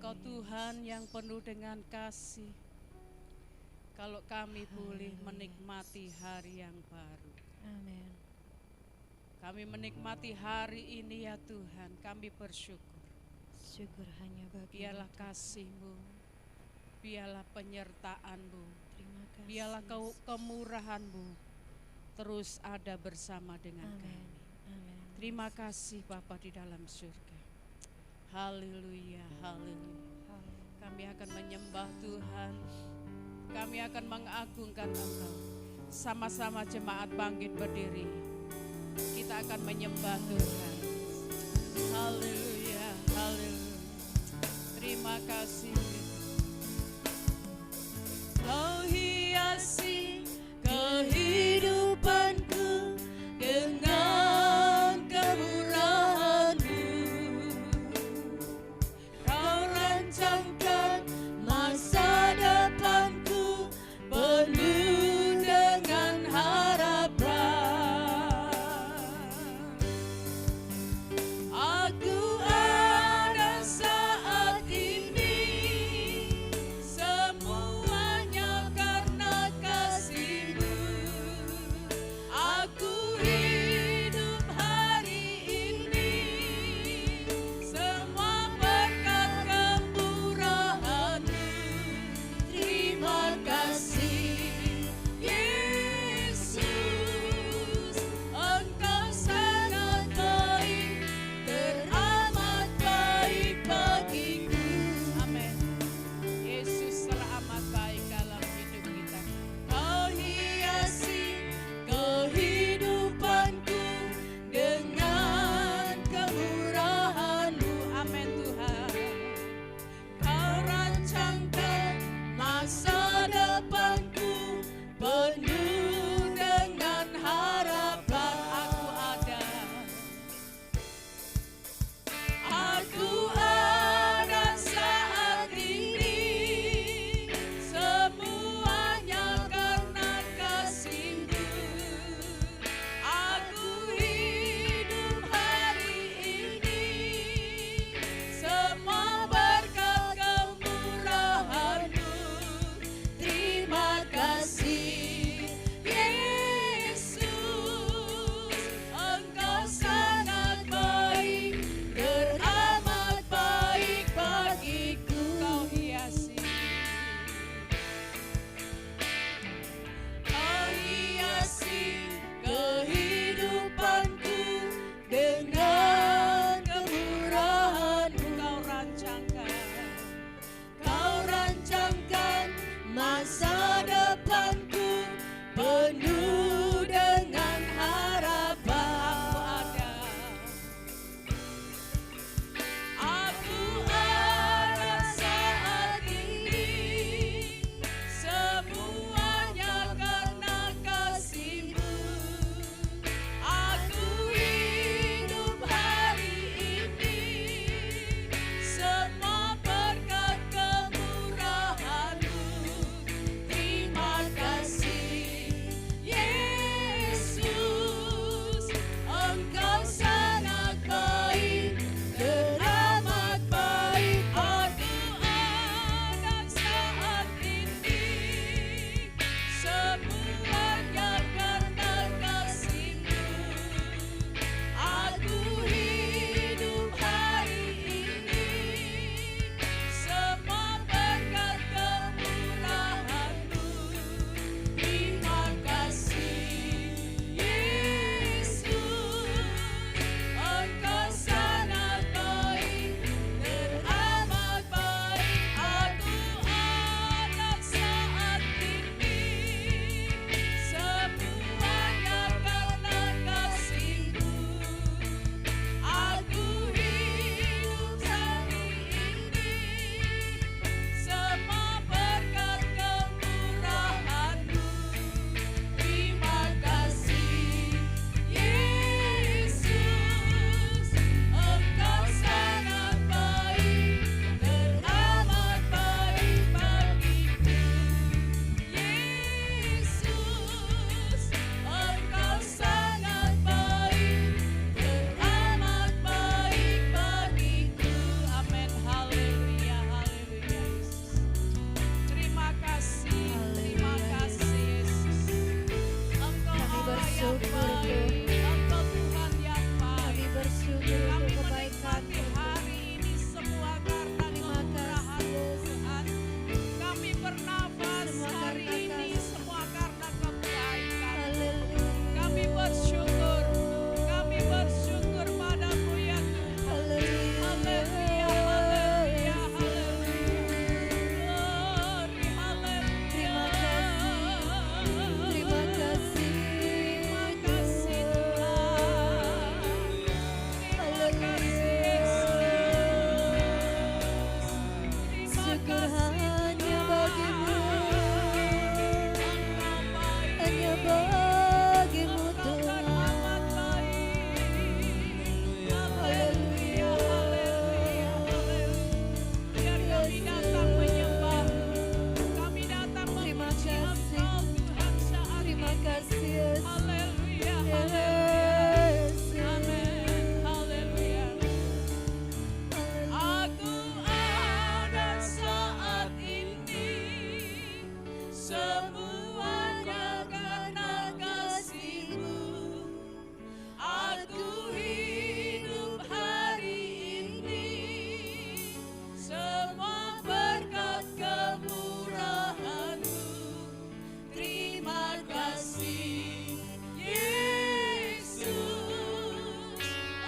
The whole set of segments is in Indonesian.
Engkau Tuhan yang penuh dengan kasih. Kalau kami boleh menikmati hari yang baru. Amin. Kami menikmati hari ini ya Tuhan, kami bersyukur. Syukur hanya bagi Biarlah kasih-Mu, biarlah penyertaan-Mu, Terima kasih. biarlah kemurahan-Mu terus ada bersama dengan Amin. kami. Amin. Terima kasih Bapa di dalam surga. Haleluya, haleluya. Kami akan menyembah Tuhan. Kami akan mengagungkan Engkau. Sama-sama jemaat bangkit berdiri. Kita akan menyembah Tuhan. Haleluya, haleluya. Terima kasih. Kau hiasi kehidupanku dengan kemurahan-Mu. Kau rancangkan masa depanku penuh dengan harapan. Aku ada saat ini syukur hanya bagimu, hanya bagimu Tuhan. Haleluya, haleluya, haleluya. Biar kami datang menyembah, kami datang Terima memuji kasih. Engkau Tuhan saat Terima ini. kasih Yesus. Haleluya, haleluya. Amin, haleluya. Aku ada saat ini, semuanya karena kasih-Mu. Aku hidup hari ini, semua berkat kemurahan-Mu. Terima kasih Yesus,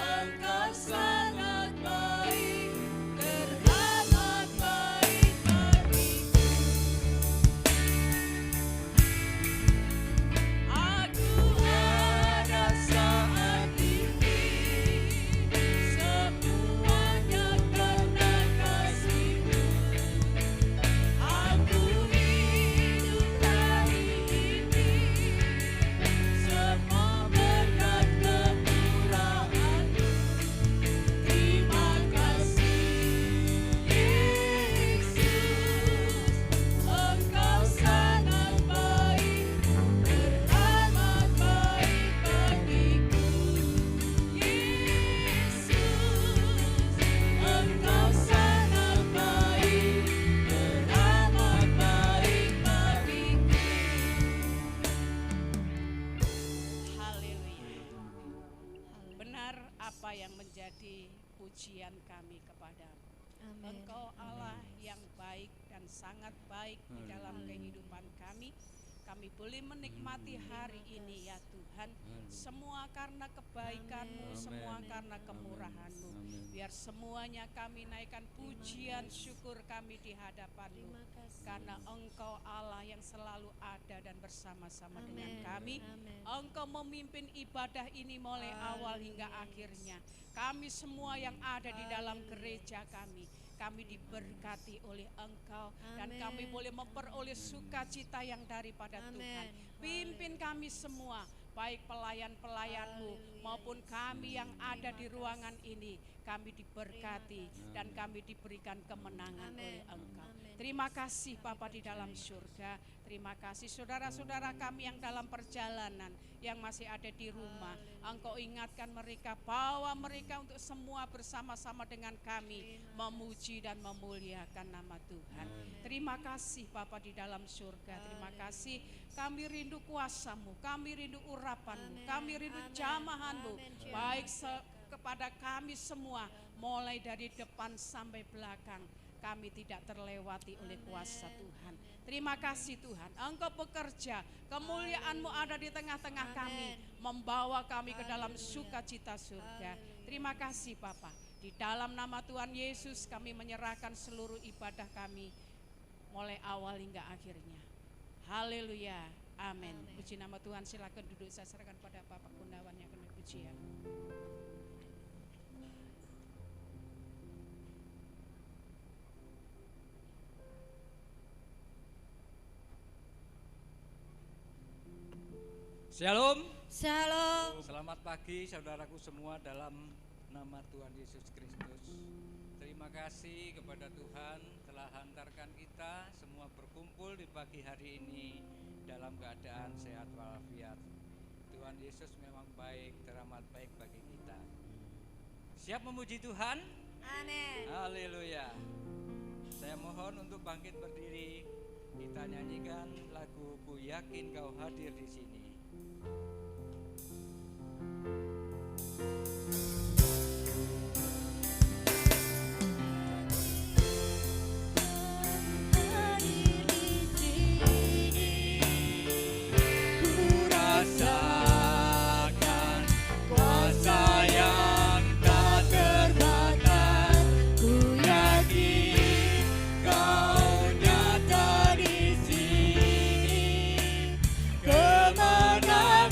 Engkau sangat baik, teramat baik bagiku. Aku ada saat ini, semuanya karena kasih-Mu. Aku hidup hari ini, semua berkat kemurahan-Mu. Terima kasih Yesus, Engkau sangat baik, teramat baik bagiku. Yesus, Engkau sangat baik, teramat baik bagiku. Haleluya. Benar apa yang menjadi pujian kami kepadamu. Amin. Engkau Allah yang baik dan sangat baik di dalam kehidupan kami. Kami boleh menikmati hari ini ya Tuhan. Semua karena kebaikan-Mu, semua karena kemurahan-Mu. Biar semuanya kami naikkan pujian syukur kami di hadapan-Mu. Terima kasih. Karena Engkau Allah yang selalu ada dan bersama-sama dengan Amin. kami. Amin. Engkau memimpin ibadah ini mulai awal hingga akhirnya. Kami semua yang ada di dalam gereja kami diberkati oleh Engkau dan Amin. kami boleh memperoleh sukacita yang daripada Amin. Tuhan. Pimpin kami semua, baik pelayan-pelayan-Mu Haleluya, maupun kami yang ada di ruangan ini. Kami diberkati dan kami diberikan kemenangan Amin. oleh Engkau. Amin. Terima kasih Bapa di dalam surga. Terima kasih saudara-saudara kami yang dalam perjalanan, yang masih ada di rumah. Engkau ingatkan mereka, bawa mereka untuk semua bersama-sama dengan kami memuji dan memuliakan nama Tuhan. Terima kasih Bapa di dalam surga. Terima kasih, kami rindu kuasa-Mu, kami rindu urapan-Mu, kami rindu jamahan-Mu, baik kepada kami semua, mulai dari depan sampai belakang. Kami tidak terlewati oleh kuasa Tuhan. Terima kasih Tuhan, Engkau bekerja, kemuliaan-Mu ada di tengah-tengah kami, membawa kami ke dalam sukacita surga. Terima kasih Bapa. Di dalam nama Tuhan Yesus kami menyerahkan seluruh ibadah kami, mulai awal hingga akhirnya. Haleluya, amin. Puji nama Tuhan, silakan duduk, saya serahkan pada Bapak Gunawan yang akan pujian. Shalom. Shalom. Selamat pagi saudaraku semua dalam nama Tuhan Yesus Kristus. Terima kasih kepada Tuhan telah hantarkan kita semua berkumpul di pagi hari ini dalam keadaan sehat walafiat. Tuhan Yesus memang baik, teramat baik bagi kita. Siap memuji Tuhan? Amin. Haleluya. Saya mohon untuk bangkit berdiri. Kita nyanyikan lagu Ku Yakin Kau Hadir di Sini. Rasakan kuasa yang tak terbatas. Ku yakin Kau nyata di sini. Kemenangan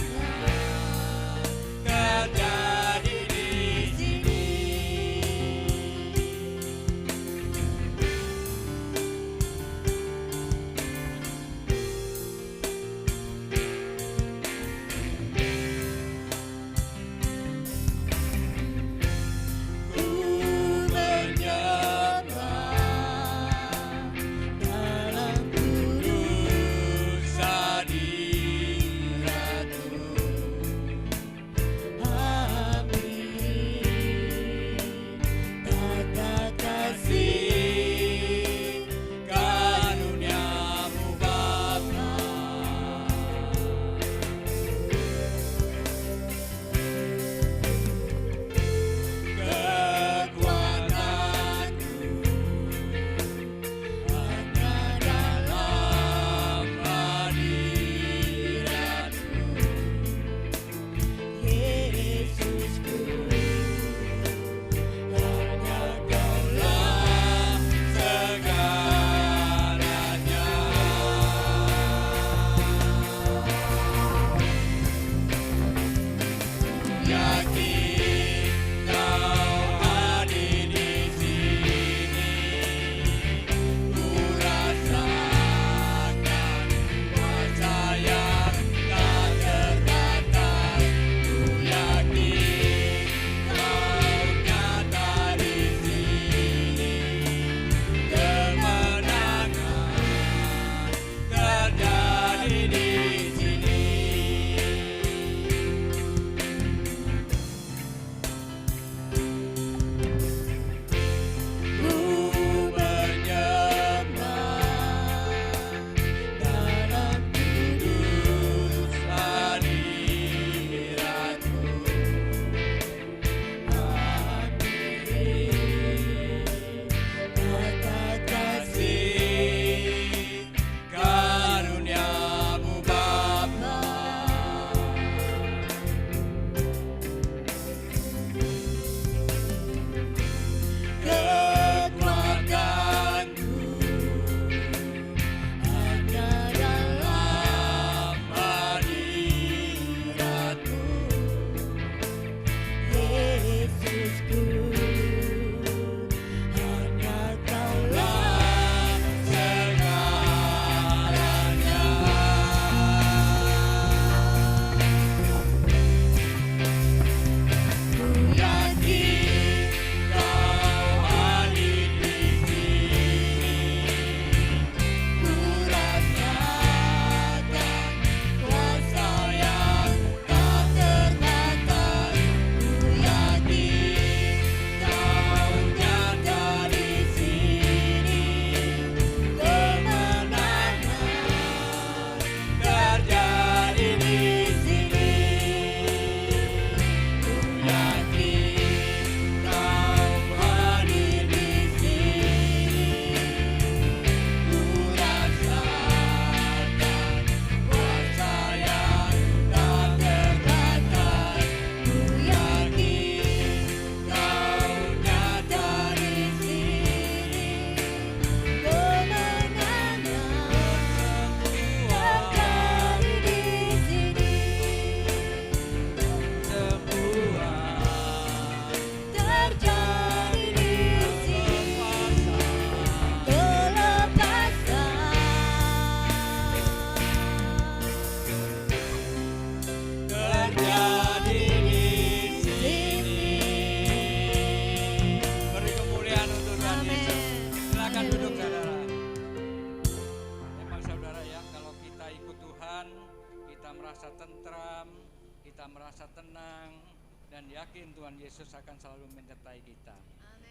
kita merasa tenang dan yakin Tuhan Yesus akan selalu menyertai kita.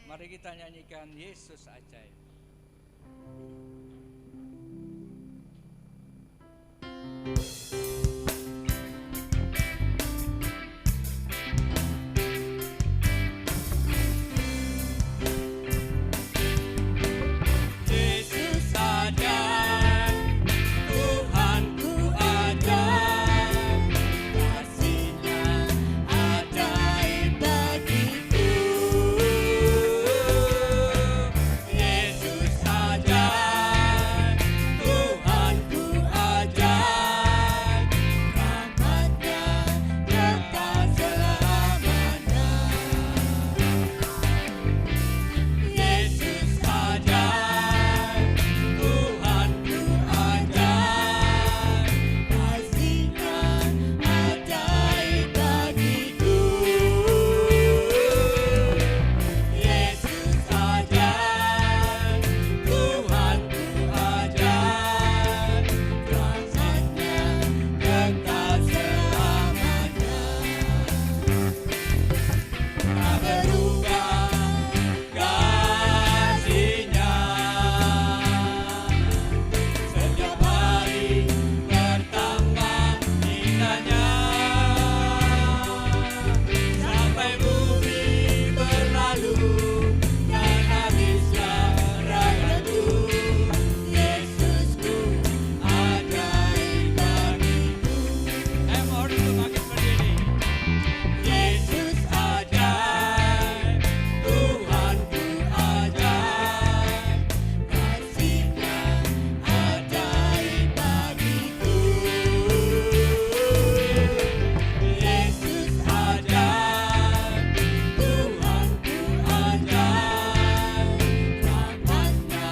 Mari kita nyanyikan Yesus ajaib. Yesus ajaib, Tuhanku ajaib, kasih-Nya ajaib bagiku. Yesus ajaib, Tuhanku ajaib, rahmat-Nya kekal selamanya. Yesus ajaib, Tuhanku ajaib, kasih-Nya ajaib bagiku. Yesus ajaib, Tuhanku ajaib, rahmat-Nya kekal selamanya. Tak berubah kasih-Nya, setiap hari bertambah indahnya, sampai bumi berlalu dan habislah ragaku. Yesusku ajaib bagiku. Mari kita bangkit berdiri. Yesus ajaib, Tuhanku ajaib, kasih-Nya ajaib bagiku. Yesus ajaib, Tuhanku ajaib, rahmat-Nya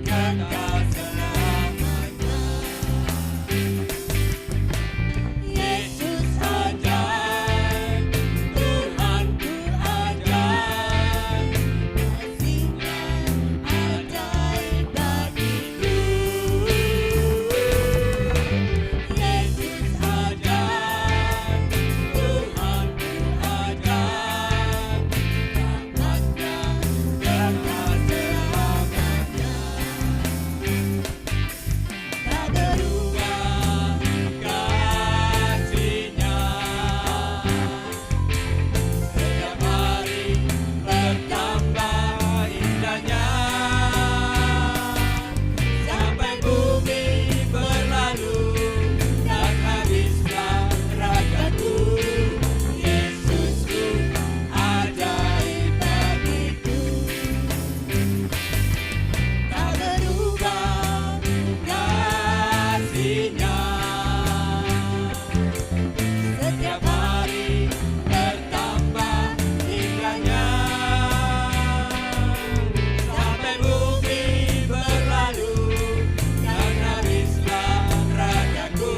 kekal selamanya. Yesus ajaib, Tuhanku ajaib, kasih-Nya ajaib bagiku. Yesus ajaib, Tuhanku ajaib, rahmat-Nya kekal selamanya. Tak berubah kasih-Nya, setiap hari bertambah indahnya, sampai bumi berlalu dan habislah ragaku. Yesusku ajaib bagiku. Tak berubah kasih-Nya, setiap hari bertambah indahnya, sampai bumi berlalu dan habislah ragaku.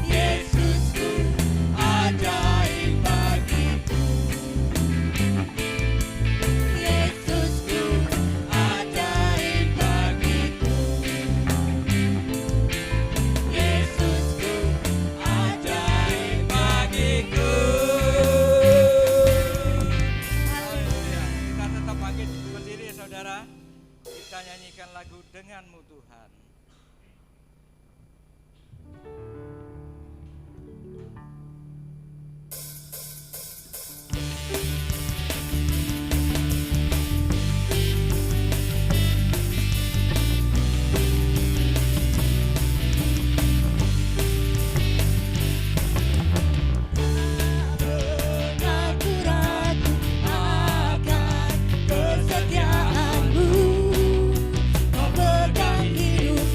Yesusku ajaib bagiku. Yesusku ajaib bagiku. Yesusku ajaib bagiku. Haleluya. Kita tetap bangkit berdiri saudara. Kita nyanyikan lagu Denganmu Tuhan. Aku ragu akan kesetiaan-Mu, Kau pegang hidup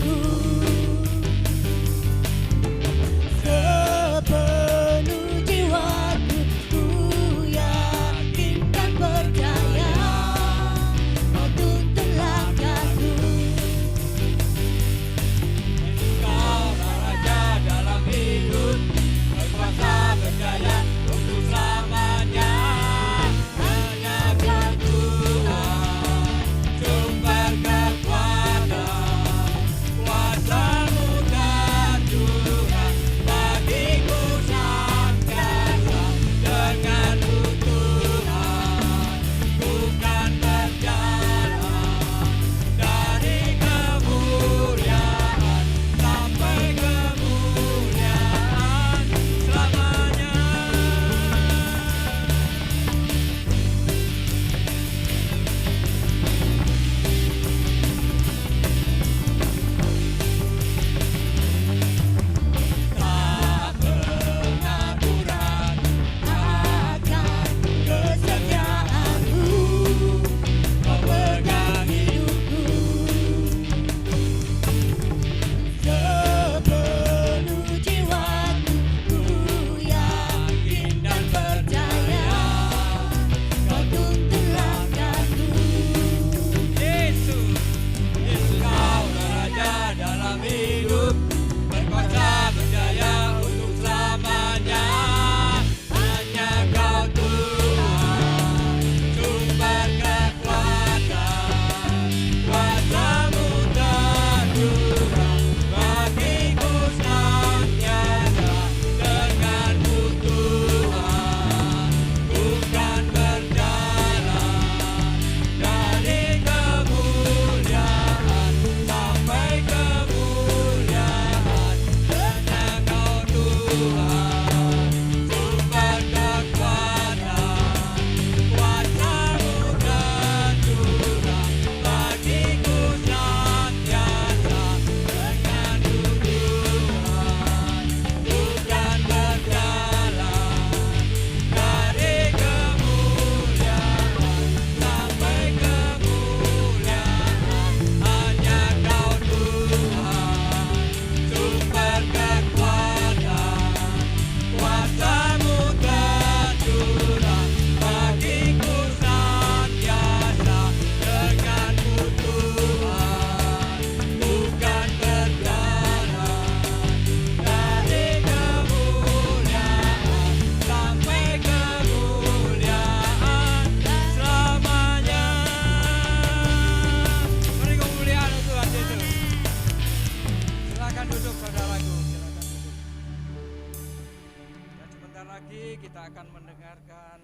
akan mendengarkan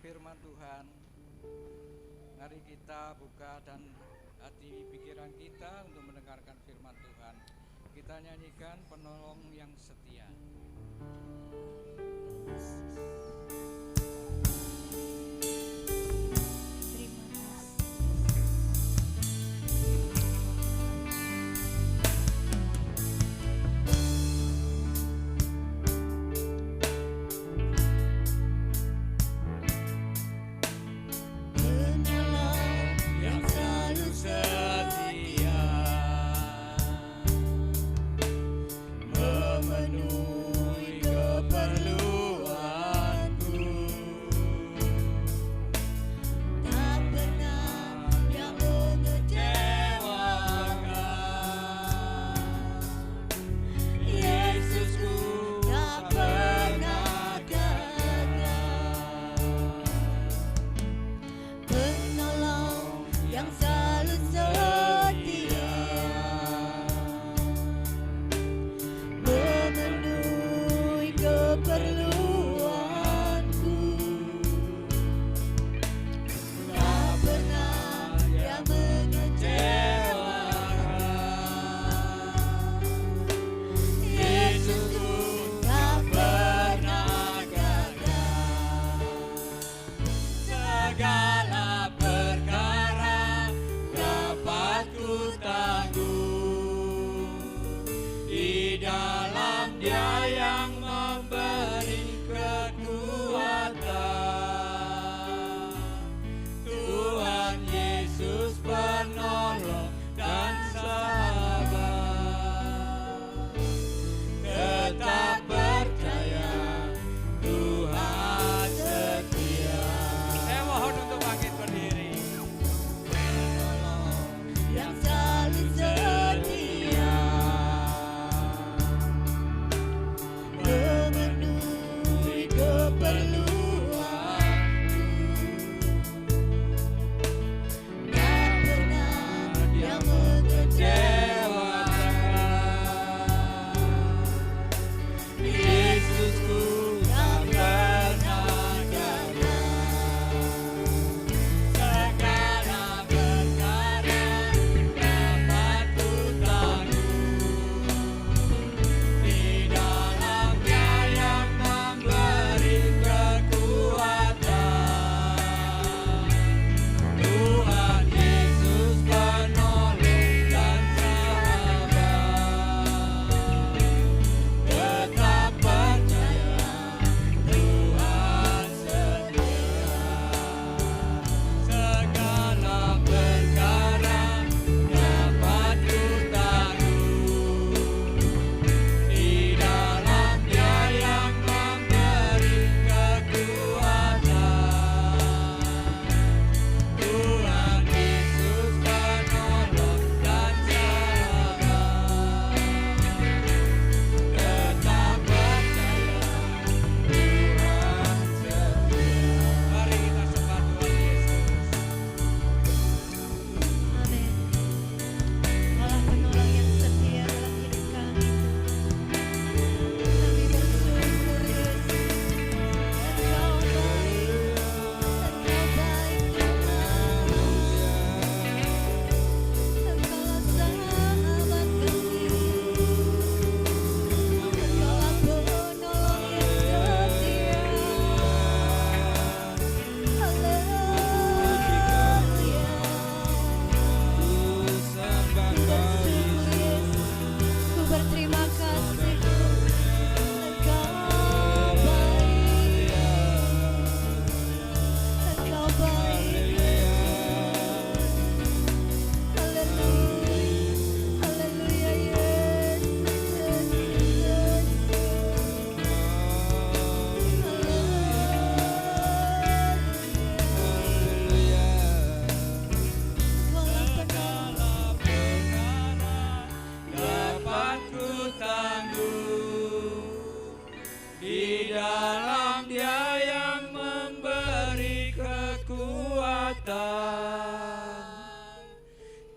firman Tuhan. Mari kita buka dan hati pikiran kita untuk mendengarkan firman Tuhan. Kita nyanyikan Penolong yang Setia.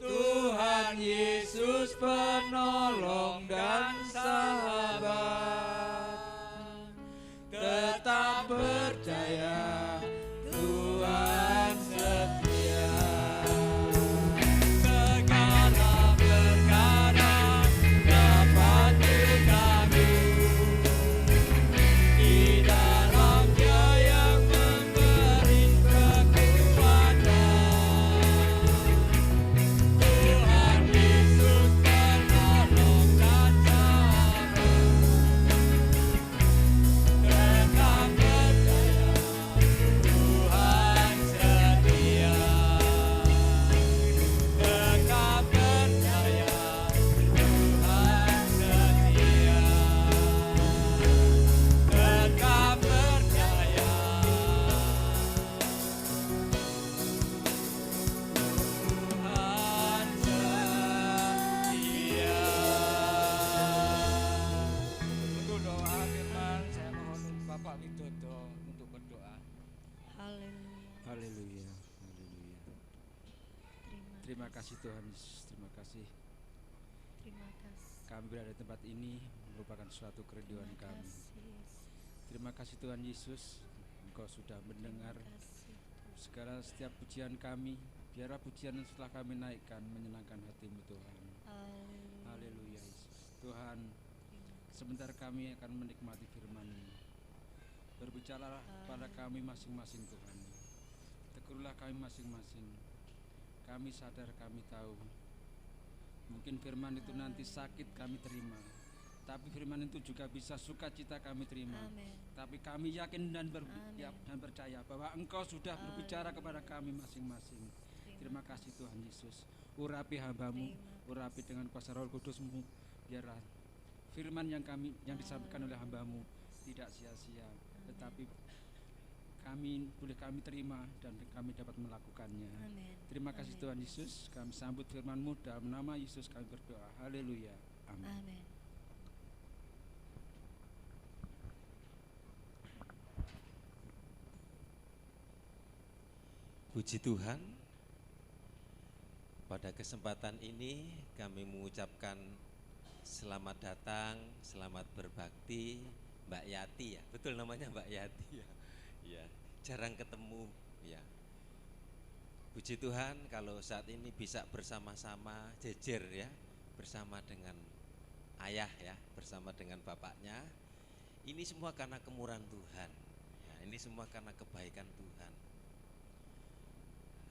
Tuhan Yesus penolong dan sahabat, tetap kasih Tuhan Yesus, terima kasih. Terima kasih. Kami berada di tempat ini merupakan suatu kerinduan Terima kami. kasih, Yesus. Terima kasih Tuhan Yesus, Engkau sudah mendengar Terima kasih. segala setiap pujian kami. Biarlah pujian yang setelah kami naikkan menyenangkan hati-Mu Tuhan. Haleluya. Haleluya Yesus. Tuhan, Terima kasih. sebentar kami akan menikmati firman-Mu. Berbicaralah pada kami masing-masing Tuhan. Tegurlah kami masing-masing. Kami sadar, kami tahu mungkin firman itu nanti sakit kami terima, tapi firman itu juga bisa sukacita kami terima. Amin. Tapi kami yakin dan Amin. dan percaya bahwa Engkau sudah berbicara kepada kami masing-masing. Terima kasih Tuhan Yesus. Urapi hamba-Mu, urapi dengan kuasa Roh Kudus-Mu. Biarlah firman yang disampaikan oleh hamba-Mu tidak sia-sia, tetapi kami terima dan kami dapat melakukannya. Amin. Terima kasih Tuhan Yesus. Kami sambut firman-Mu dalam nama Yesus kami berdoa. Haleluya. Amin. Amin. Puji Tuhan, pada kesempatan ini kami mengucapkan selamat datang, selamat berbakti Mbak Yati ya, betul namanya Mbak Yati ya, ya jarang ketemu ya. Puji Tuhan kalau saat ini bisa bersama-sama jejer ya, bersama dengan ayah ya, bersama dengan bapaknya. Ini semua karena kemurahan Tuhan, ya, ini semua karena kebaikan Tuhan.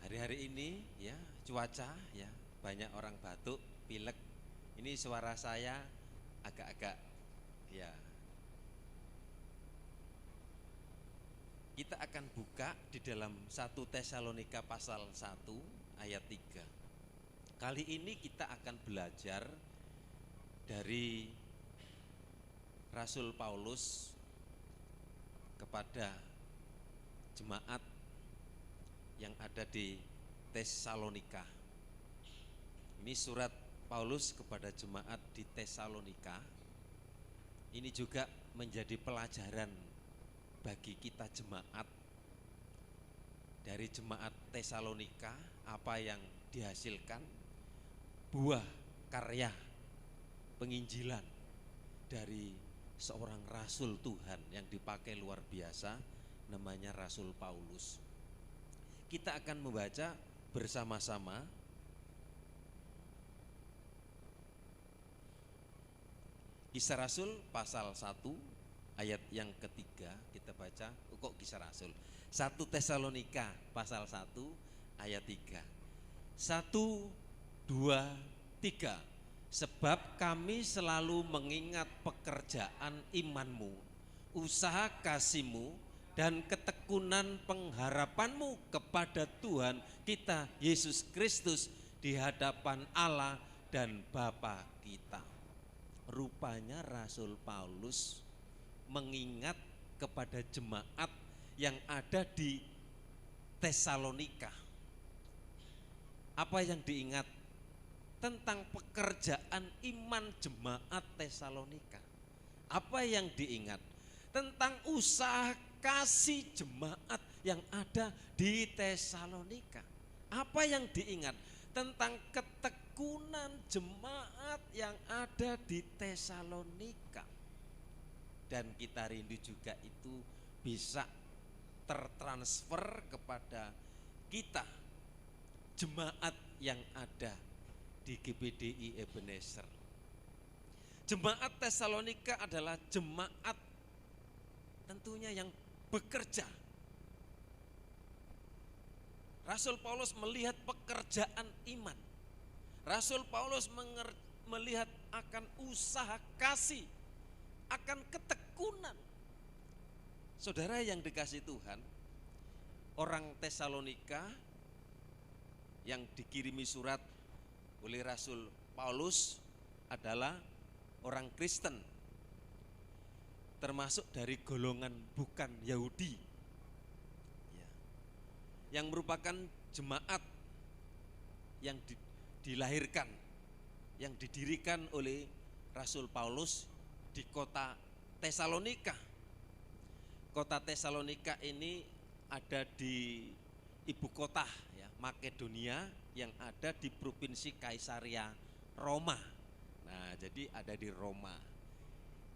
Hari-hari ini ya cuaca ya banyak orang batuk, pilek. Ini suara saya agak-agak ya. Kita akan buka di dalam 1 Tesalonika pasal 1 ayat 3. Kali ini kita akan belajar dari Rasul Paulus kepada jemaat yang ada di Tesalonika. Ini surat Paulus kepada jemaat di Tesalonika. Ini juga menjadi pelajaran bagi kita jemaat. Dari jemaat Tesalonika, apa yang dihasilkan, buah karya penginjilan dari seorang rasul Tuhan yang dipakai luar biasa, namanya Rasul Paulus. Kita akan membaca bersama-sama Kisah Rasul pasal 1 ayat yang ketiga. Kita baca, kok Kisah Rasul 1 Tesalonika pasal 1 ayat 3. 1, 2, 3. Sebab kami selalu mengingat pekerjaan imanmu, usaha kasihmu, dan ketekunan pengharapanmu kepada Tuhan kita Yesus Kristus di hadapan Allah dan Bapa kita. Rupanya Rasul Paulus mengingat kepada jemaat yang ada di Tesalonika. Apa yang diingat? Tentang pekerjaan iman jemaat Tesalonika. Apa yang diingat? Tentang usaha kasih jemaat yang ada di Tesalonika. Apa yang diingat? Tentang ketekunan jemaat yang ada di Tesalonika. Dan kita rindu juga itu bisa tertransfer kepada kita, jemaat yang ada di GBDI Ebenezer. Jemaat Tesalonika adalah jemaat tentunya yang bekerja. Rasul Paulus melihat pekerjaan iman. Rasul Paulus melihat akan usaha kasih, akan ketekunan. Saudara yang dikasih Tuhan, orang Tesalonika yang dikirimi surat oleh Rasul Paulus adalah orang Kristen, termasuk dari golongan bukan Yahudi, ya, yang merupakan jemaat yang dilahirkan, yang didirikan oleh Rasul Paulus di kota Tesalonika. Kota Tesalonika ini ada di ibu kota ya, Makedonia, yang ada di provinsi Kaisaria Roma. Nah, jadi ada di Roma.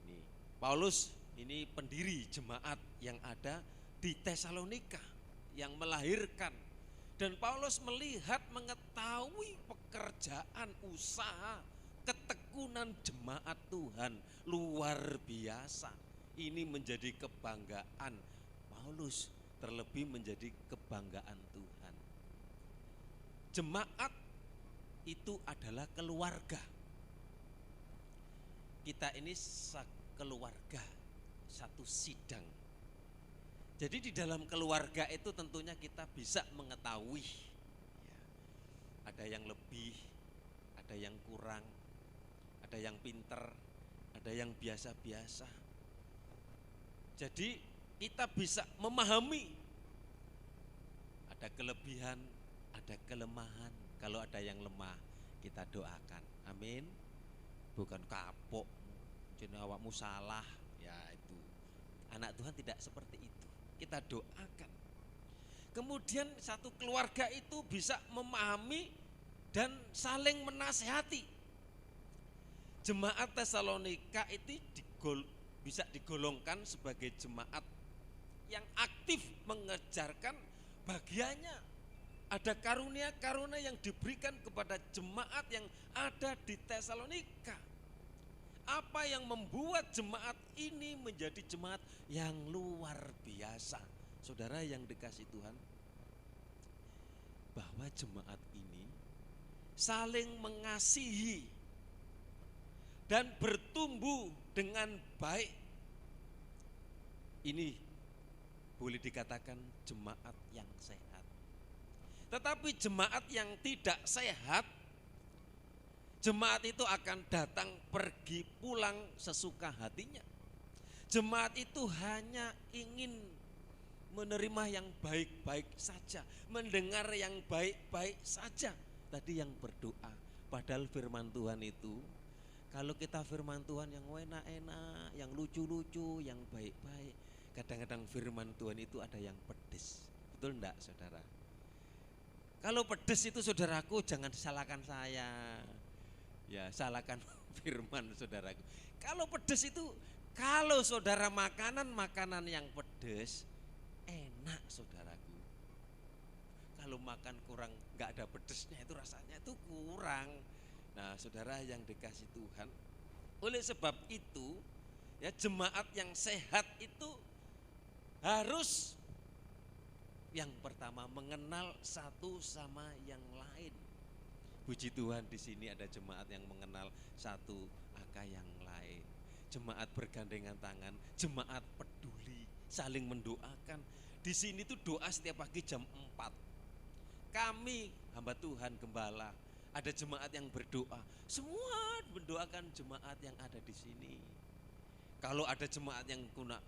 Ini Paulus ini pendiri jemaat yang ada di Tesalonika yang melahirkan. Dan Paulus melihat, mengetahui pekerjaan, usaha, ketekunan jemaat Tuhan luar biasa. Ini menjadi kebanggaan Paulus, terlebih menjadi kebanggaan Tuhan. Jemaat itu adalah keluarga. Kita ini keluarga, satu sidang. Jadi di dalam keluarga itu tentunya kita bisa mengetahui ya, ada yang lebih, ada yang kurang, ada yang pinter, ada yang biasa-biasa. Jadi kita bisa memahami ada kelebihan, ada kelemahan. Kalau ada yang lemah, kita doakan. Amin. Bukan kapok, jeneng awakmu salah, ya itu. Anak Tuhan tidak seperti itu. Kita doakan. Kemudian satu keluarga itu bisa memahami dan saling menasehati. Jemaat Tesalonika itu bisa digolongkan sebagai jemaat yang aktif mengejarkan bagiannya. Ada karunia-karunia yang diberikan kepada jemaat yang ada di Tesalonika. Apa yang membuat jemaat ini menjadi jemaat yang luar biasa? Saudara yang dikasih Tuhan, bahwa jemaat ini saling mengasihi dan bertumbuh dengan baik. Ini boleh dikatakan jemaat yang sehat. Tetapi jemaat yang tidak sehat, jemaat itu akan datang pergi pulang sesuka hatinya. Jemaat itu hanya ingin menerima yang baik-baik saja, mendengar yang baik-baik saja. Tadi yang berdoa, padahal firman Tuhan itu, kalau kita firman Tuhan yang enak-enak, yang lucu-lucu, yang baik-baik, kadang-kadang firman Tuhan itu ada yang pedes. Betul enggak, saudara? Kalau pedes itu, saudaraku, jangan salahkan saya. Ya, salahkan firman saudaraku. Kalau pedes itu, kalau saudara makanan yang pedes, enak saudaraku. Kalau makan kurang, nggak ada pedesnya, itu rasanya itu kurang. Nah, saudara yang dikasih Tuhan, oleh sebab itu, ya, jemaat yang sehat itu harus yang pertama mengenal satu sama yang lain. Puji Tuhan, di sini ada jemaat yang mengenal satu akan yang lain. Jemaat bergandengan tangan, jemaat peduli, saling mendoakan. Di sini tuh doa setiap pagi jam 4. Kami hamba Tuhan gembala, ada jemaat yang berdoa. Semua mendoakan jemaat yang ada di sini. Kalau ada jemaat yang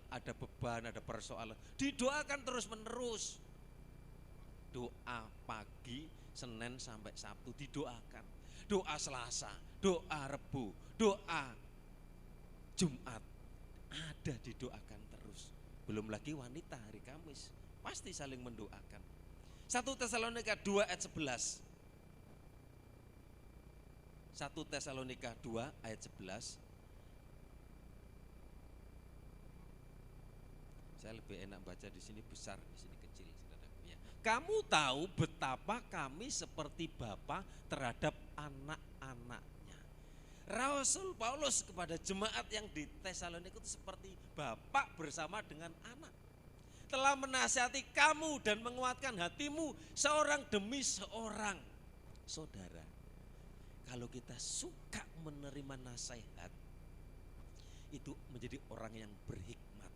ada beban, ada persoalan, didoakan terus-menerus. Doa pagi Senin sampai Sabtu didoakan. Doa Selasa, doa Rebu, doa Jumat, ada didoakan terus. Belum lagi wanita hari Kamis, pasti saling mendoakan. 1 Tesalonika 2 ayat 11. 1 Tesalonika 2 ayat 11. Saya lebih enak baca di sini besar, di sini kecil, saudaraku ya. Kamu tahu betapa kami seperti bapa terhadap anak-anaknya. Rasul Paulus kepada jemaat yang di Tesalonika itu seperti bapak bersama dengan anak. Telah menasihati kamu dan menguatkan hatimu seorang demi seorang. Saudara, kalau kita suka menerima nasihat, itu menjadi orang yang berhikmat.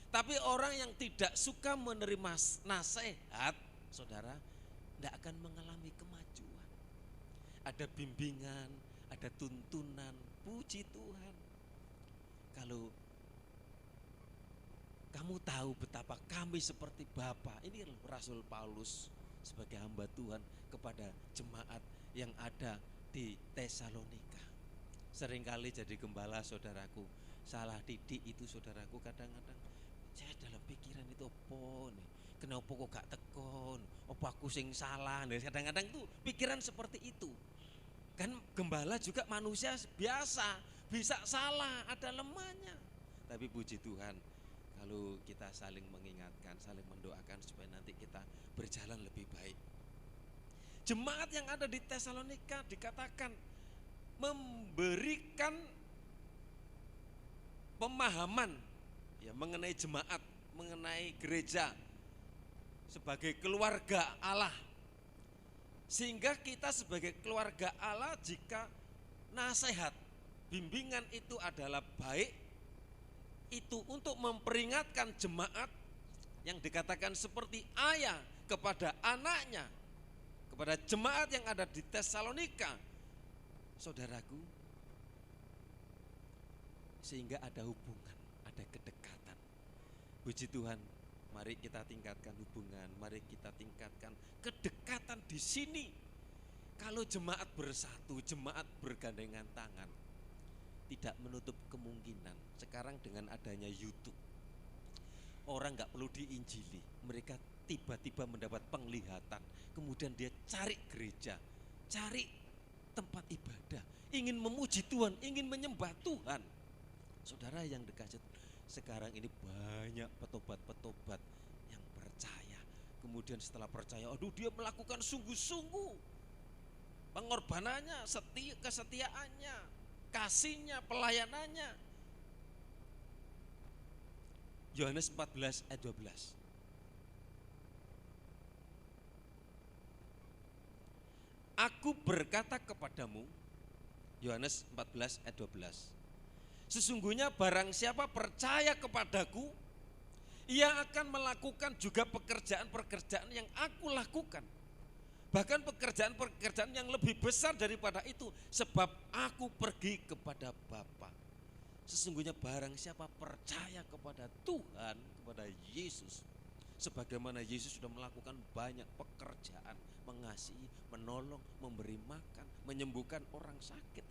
Tapi orang yang tidak suka menerima nasihat, saudara, tidak akan mengalami kemajuan. Ada bimbingan, ada tuntunan, puji Tuhan. Kalau kamu tahu betapa kami seperti Bapa, ini Rasul Paulus sebagai hamba Tuhan kepada jemaat yang ada di Tesalonika. Seringkali jadi gembala, saudaraku, salah didik itu, saudaraku, kadang-kadang saya dalam pikiran itu apa nih? Kenapa kok gak tekon? Apa aku sing salah? Nah, kadang-kadang tuh pikiran seperti itu. Kan gembala juga manusia biasa, bisa salah, ada lemahnya. Tapi puji Tuhan, kalau kita saling mengingatkan, saling mendoakan supaya nanti kita berjalan lebih baik. Jemaat yang ada di Tesalonika dikatakan memberikan pemahaman ya mengenai jemaat, mengenai gereja sebagai keluarga Allah. Sehingga kita sebagai keluarga Allah, jika nasihat, bimbingan itu adalah baik, itu untuk memperingatkan jemaat yang dikatakan seperti ayah kepada anaknya, kepada jemaat yang ada di Tesalonika, saudaraku, sehingga ada hubungan, ada kedekatan. Puji Tuhan, mari kita tingkatkan hubungan, mari kita tingkatkan kedekatan di sini. Kalau jemaat bersatu, jemaat bergandengan tangan, tidak menutup kemungkinan. Sekarang dengan adanya YouTube, orang nggak perlu diinjili, mereka tiba-tiba mendapat penglihatan, kemudian dia cari gereja, cari tempat ibadah, ingin memuji Tuhan, ingin menyembah Tuhan. Saudara yang dikasih, sekarang ini banyak petobat-petobat yang percaya. Kemudian setelah percaya, aduh dia melakukan sungguh-sungguh pengorbanannya, kesetiaannya, kasihnya, pelayanannya. Yohanes 14 ayat 12. Aku berkata kepadamu, Yohanes 14 ayat 12. Sesungguhnya barang siapa percaya kepadaku, ia akan melakukan juga pekerjaan-pekerjaan yang aku lakukan. Bahkan pekerjaan-pekerjaan yang lebih besar daripada itu, sebab aku pergi kepada Bapa. Sesungguhnya barang siapa percaya kepada Tuhan, kepada Yesus, sebagaimana Yesus sudah melakukan banyak pekerjaan, mengasihi, menolong, memberi makan, menyembuhkan orang sakit.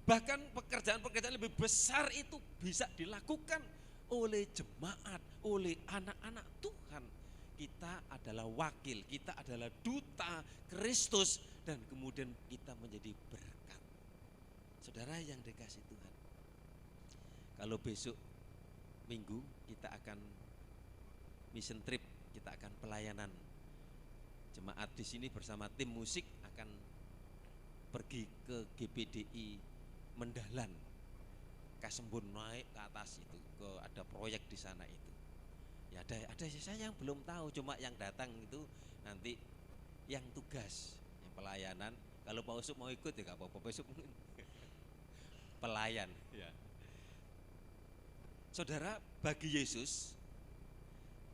Bahkan pekerjaan-pekerjaan lebih besar itu bisa dilakukan oleh jemaat, oleh anak-anak Tuhan. Kita adalah wakil, kita adalah duta Kristus, dan kemudian kita menjadi berkat. Saudara yang dikasih Tuhan, kalau besok Minggu kita akan mission trip, kita akan pelayanan. Jemaat di sini bersama tim musik akan pergi ke GBDI Mendalan, Kasembun, naik ke atas itu, ada proyek di sana itu. Ya ada saya yang belum tahu, cuma yang datang itu nanti yang tugas, yang pelayanan. Kalau Pak Usuk mau ikut ya gak apa-apa, Pak Usuk pelayan. Ya. Saudara, bagi Yesus,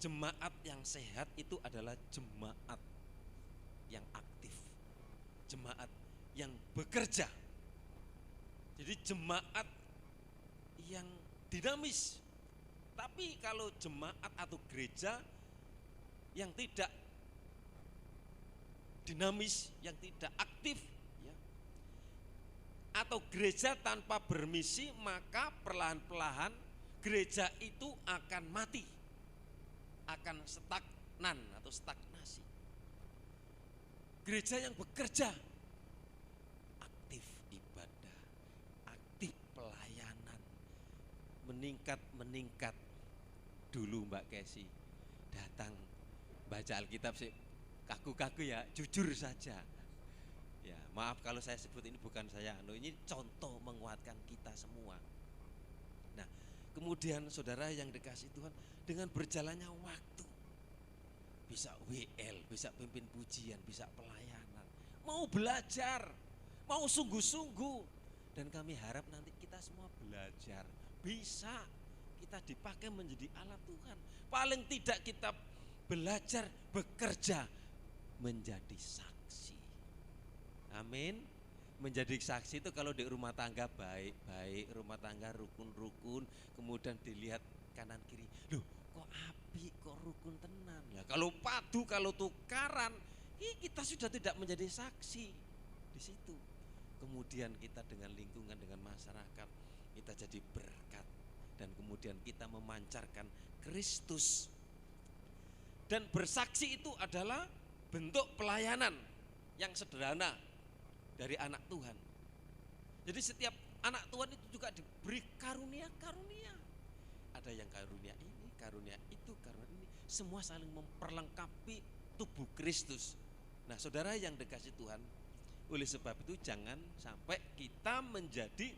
jemaat yang sehat itu adalah jemaat yang aktif, jemaat yang bekerja. Jadi jemaat yang dinamis. Tapi kalau jemaat atau gereja yang tidak dinamis, yang tidak aktif, ya, atau gereja tanpa bermisi, maka perlahan-lahan gereja itu akan mati, akan stagnan atau stagnasi. Gereja yang bekerja, aktif ibadah, aktif pelayanan, meningkat. Dulu Mbak Kesi datang baca Alkitab sih kaku-kaku ya, jujur saja. Ya, maaf kalau saya sebut ini, bukan saya, ini contoh menguatkan kita semua. Nah, kemudian saudara yang dikasih Tuhan, dengan berjalannya waktu, bisa WL, bisa pimpin pujian, bisa pelayanan, mau belajar, mau sungguh-sungguh, dan kami harap nanti kita semua belajar, bisa kita dipakai menjadi alat Tuhan. Paling tidak kita belajar bekerja menjadi saksi. Amin. Menjadi saksi itu kalau di rumah tangga baik-baik, rumah tangga rukun-rukun, kemudian dilihat kanan kiri, loh kok api, kok rukun tenan. Ya, kalau padu, kalau tukaran, kita sudah tidak menjadi saksi di situ. Kemudian kita dengan lingkungan, dengan masyarakat, kita jadi berkat, dan kemudian kita memancarkan Kristus. Dan bersaksi itu adalah bentuk pelayanan yang sederhana dari anak Tuhan. Jadi setiap anak Tuhan itu juga diberi karunia-karunia. Ada yang karunia ini, karunia itu, karunia ini. Semua saling memperlengkapi tubuh Kristus. Nah, saudara yang dikasih Tuhan, oleh sebab itu jangan sampai kita menjadi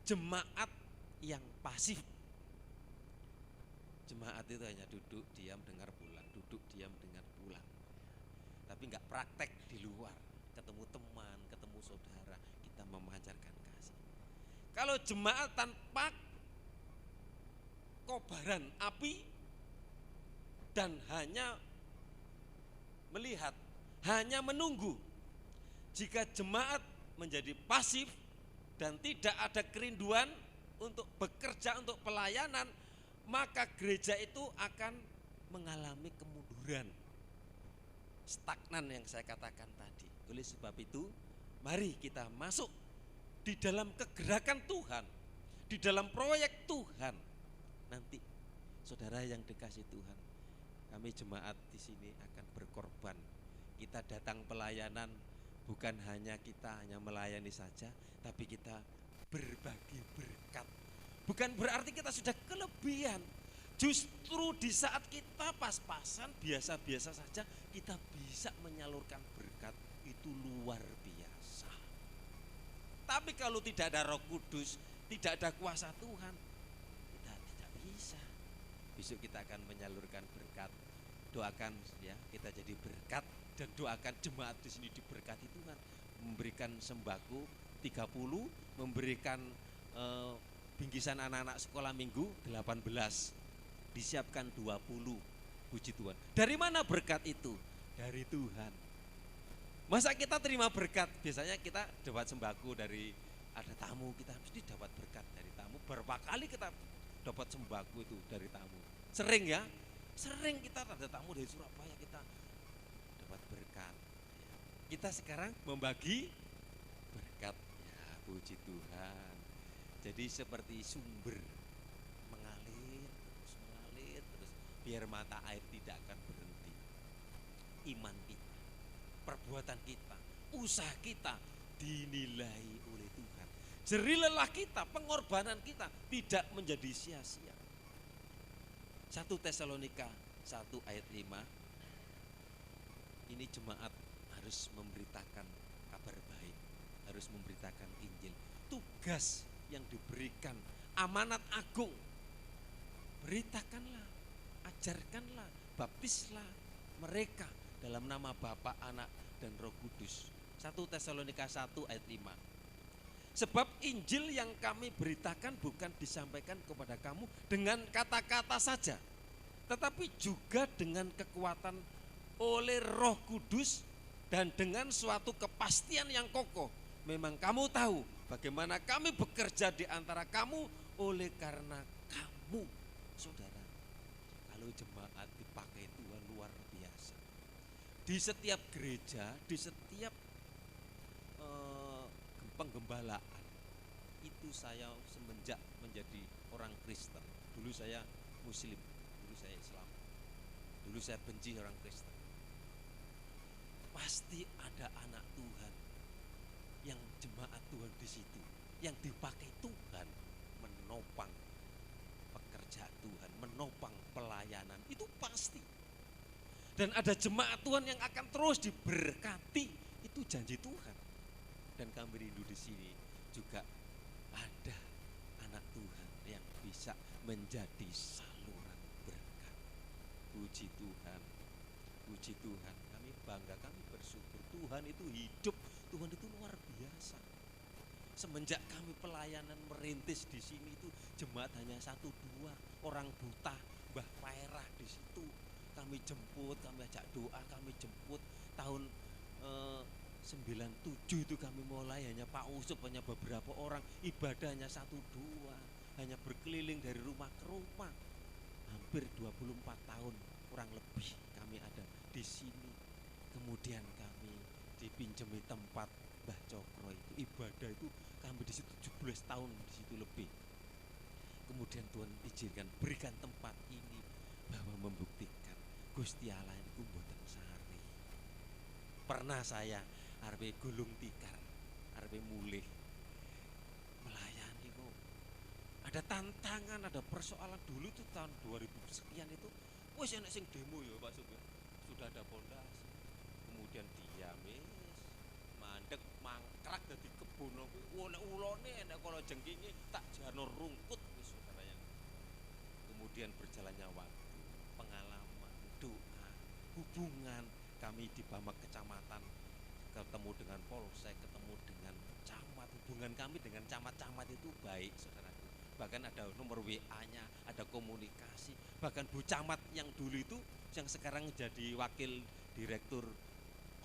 jemaat yang pasif. Jemaat itu hanya duduk, diam, dengar, pulang. Duduk, diam, dengar, pulang. Tapi enggak praktek di luar. Ketemu teman, ketemu saudara, kita memancarkan kasih. Kalau jemaat tanpa kobaran api dan hanya melihat, hanya menunggu, jika jemaat menjadi pasif dan tidak ada kerinduan untuk bekerja, untuk pelayanan, maka gereja itu akan mengalami kemunduran, stagnan yang saya katakan tadi. Oleh sebab itu, mari kita masuk di dalam kegerakan Tuhan, di dalam proyek Tuhan. Nanti saudara yang dikasih Tuhan, kami jemaat di sini akan berkorban. Kita datang pelayanan bukan hanya kita hanya melayani saja, tapi kita berbagi berkat. Bukan berarti kita sudah kelebihan. Justru di saat kita pas-pasan, biasa-biasa saja, kita bisa menyalurkan berkat. Itu luar biasa. Tapi kalau tidak ada Roh Kudus, tidak ada kuasa Tuhan, kita tidak bisa. Besok kita akan menyalurkan berkat. Doakan ya, kita jadi berkat, dan doakan jemaat di sini diberkati Tuhan. Memberikan sembako 30, memberikan bingkisan anak-anak sekolah minggu 18, disiapkan 20. Puji Tuhan. Dari mana berkat itu? Dari Tuhan. Masa kita terima berkat? Biasanya kita dapat sembako dari ada tamu, kita mesti dapat berkat dari tamu. Berapa kali kita dapat sembako itu dari tamu? Sering ya? Sering kita ada tamu dari Surabaya, kita dapat berkat. Kita sekarang membagi berkat. Ya, puji Tuhan. Jadi seperti sumber mengalir terus biar mata air tidak akan berhenti. Iman kita, perbuatan kita, usaha kita dinilai oleh Tuhan. Jerih lelah kita, pengorbanan kita tidak menjadi sia-sia. 1 Tesalonika 1 ayat 5. Ini jemaat harus memberitakan kabar baik, harus memberitakan Injil. Tugas yang diberikan, amanat agung. Beritakanlah, ajarkanlah, baptislah mereka dalam nama Bapa, Anak, dan Roh Kudus. 1 Tesalonika 1 ayat 5. Sebab Injil yang kami beritakan bukan disampaikan kepada kamu dengan kata-kata saja, tetapi juga dengan kekuatan oleh Roh Kudus dan dengan suatu kepastian yang kokoh. Memang kamu tahu bagaimana kami bekerja di antara kamu oleh karena kamu, saudara. Kalau jemaat dipakai Tuhan luar biasa. Di setiap gereja, di setiap penggembalaan, itu saya semenjak menjadi orang Kristen. Dulu saya Muslim, dulu saya Islam, dulu saya benci orang Kristen. Pasti ada anak Tuhan yang jemaat Tuhan di situ, yang dipakai Tuhan menopang pekerjaan Tuhan, menopang pelayanan, itu pasti. Dan ada jemaat Tuhan yang akan terus diberkati, itu janji Tuhan. Dan kami rindu di sini juga ada anak Tuhan yang bisa menjadi saluran berkat. Puji Tuhan, puji Tuhan. Kami bangga, kami bersyukur. Tuhan itu hidup, Tuhan itu luar biasa. Semenjak kami pelayanan merintis di sini itu jemaat hanya 1-2 orang buta, Mbah Paerah di situ. Kami jemput, kami ajak doa, kami jemput. Tahun 97 itu kami mulai, hanya Pak Usup, hanya beberapa orang, ibadah hanya 1-2, hanya berkeliling dari rumah ke rumah. Hampir 24 tahun kurang lebih kami ada di sini. Kemudian kami dipinjami tempat Mbah Cokro itu, ibadah itu kami di situ 17 tahun di situ lebih. Kemudian Tuhan izinkan berikan tempat ini bahwa membuktikan Gusti Allah itu mboten sari. pernah saya arep gulung tikar, arep mulih melayani kok. Ada tantangan, ada persoalan dulu tuh tahun 2000 sekian itu. Wes enek sing demo ya Pak Supir. Sudah ada pondasi. Kemudian diam wis mandek mangkrak dadi kebun kuwi. Nek ulone nek kala jengkinge tak jano rungkut wis saudara yang. Kemudian berjalannya waktu, pengalaman, doa, hubungan kami di Bamak Kecamatan ketemu dengan Polsek, ketemu dengan camat, hubungan kami dengan camat-camat itu baik saudaraku. Bahkan ada nomor WA-nya, ada komunikasi. Bahkan Bu Camat yang dulu itu, yang sekarang jadi wakil direktur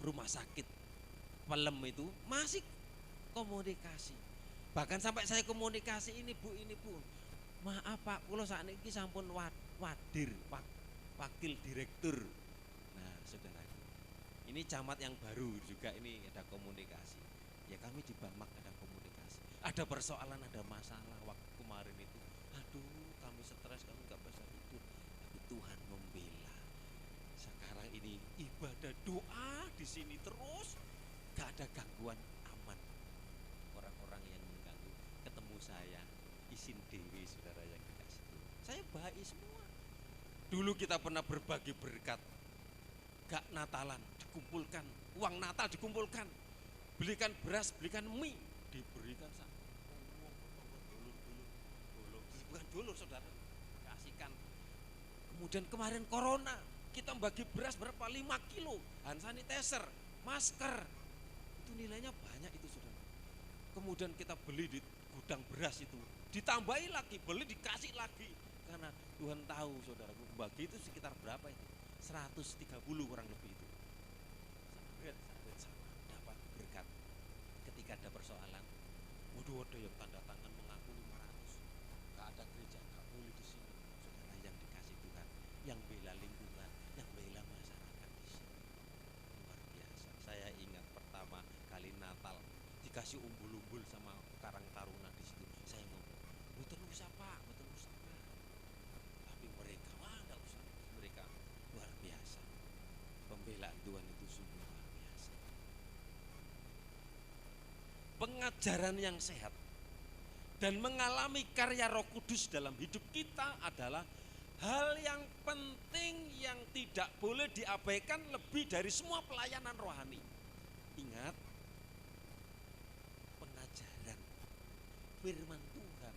rumah sakit Pelem itu masih komunikasi. Bahkan sampai saya komunikasi ini Bu, maaf Pak, kula sakniki sampun wakil direktur. Nah, saudaraku, ini camat yang baru juga ini ada komunikasi. Ya kami di Bamak ada komunikasi. Ada persoalan, ada masalah waktu kemarin itu. Aduh, kami stres, kami nggak bisa tidur. Tapi Tuhan membela. Sekarang ini ibadah doa di sini terus, gak ada gangguan, aman. Orang-orang yang mengganggu ketemu saya, izin dewi saudara yang dikasih Tuhan. Saya baik semua. Dulu kita pernah berbagi berkat, gak Natalan dikumpulkan, uang Natal dikumpulkan, belikan beras, belikan mie, diberikan bukan dulur saudara, kasihkan. Kemudian kemarin corona, kita bagi beras berapa? 5 kilo, hand sanitizer, masker, itu nilainya banyak itu saudara. Kemudian kita beli di gudang beras itu, ditambahi lagi, beli dikasih lagi, karena Tuhan tahu saudara, bagi itu sekitar berapa itu? 130 kurang lebih itu. Sama dapat berkat. Ketika ada persoalan, waduh ada yang tanda tangan mengaku 500, gak ada gereja, gak boleh di sini. Saudara yang dikasih Tuhan, yang bela lingkungan, yang bela masyarakat di sini, luar biasa. Saya ingat pertama kali Natal dikasih umbul-umbul sama Karang Taruna di situ. Saya ngomong, betul usah Pak, betul usah Pak. Tapi mereka, wah gak usah. Mereka luar biasa. Pembelaan Tuhan itu sungguh luar biasa. Pengajaran yang sehat dan mengalami karya Roh Kudus dalam hidup kita adalah hal yang penting yang tidak boleh diabaikan lebih dari semua pelayanan rohani. Ingat, pengajaran firman Tuhan.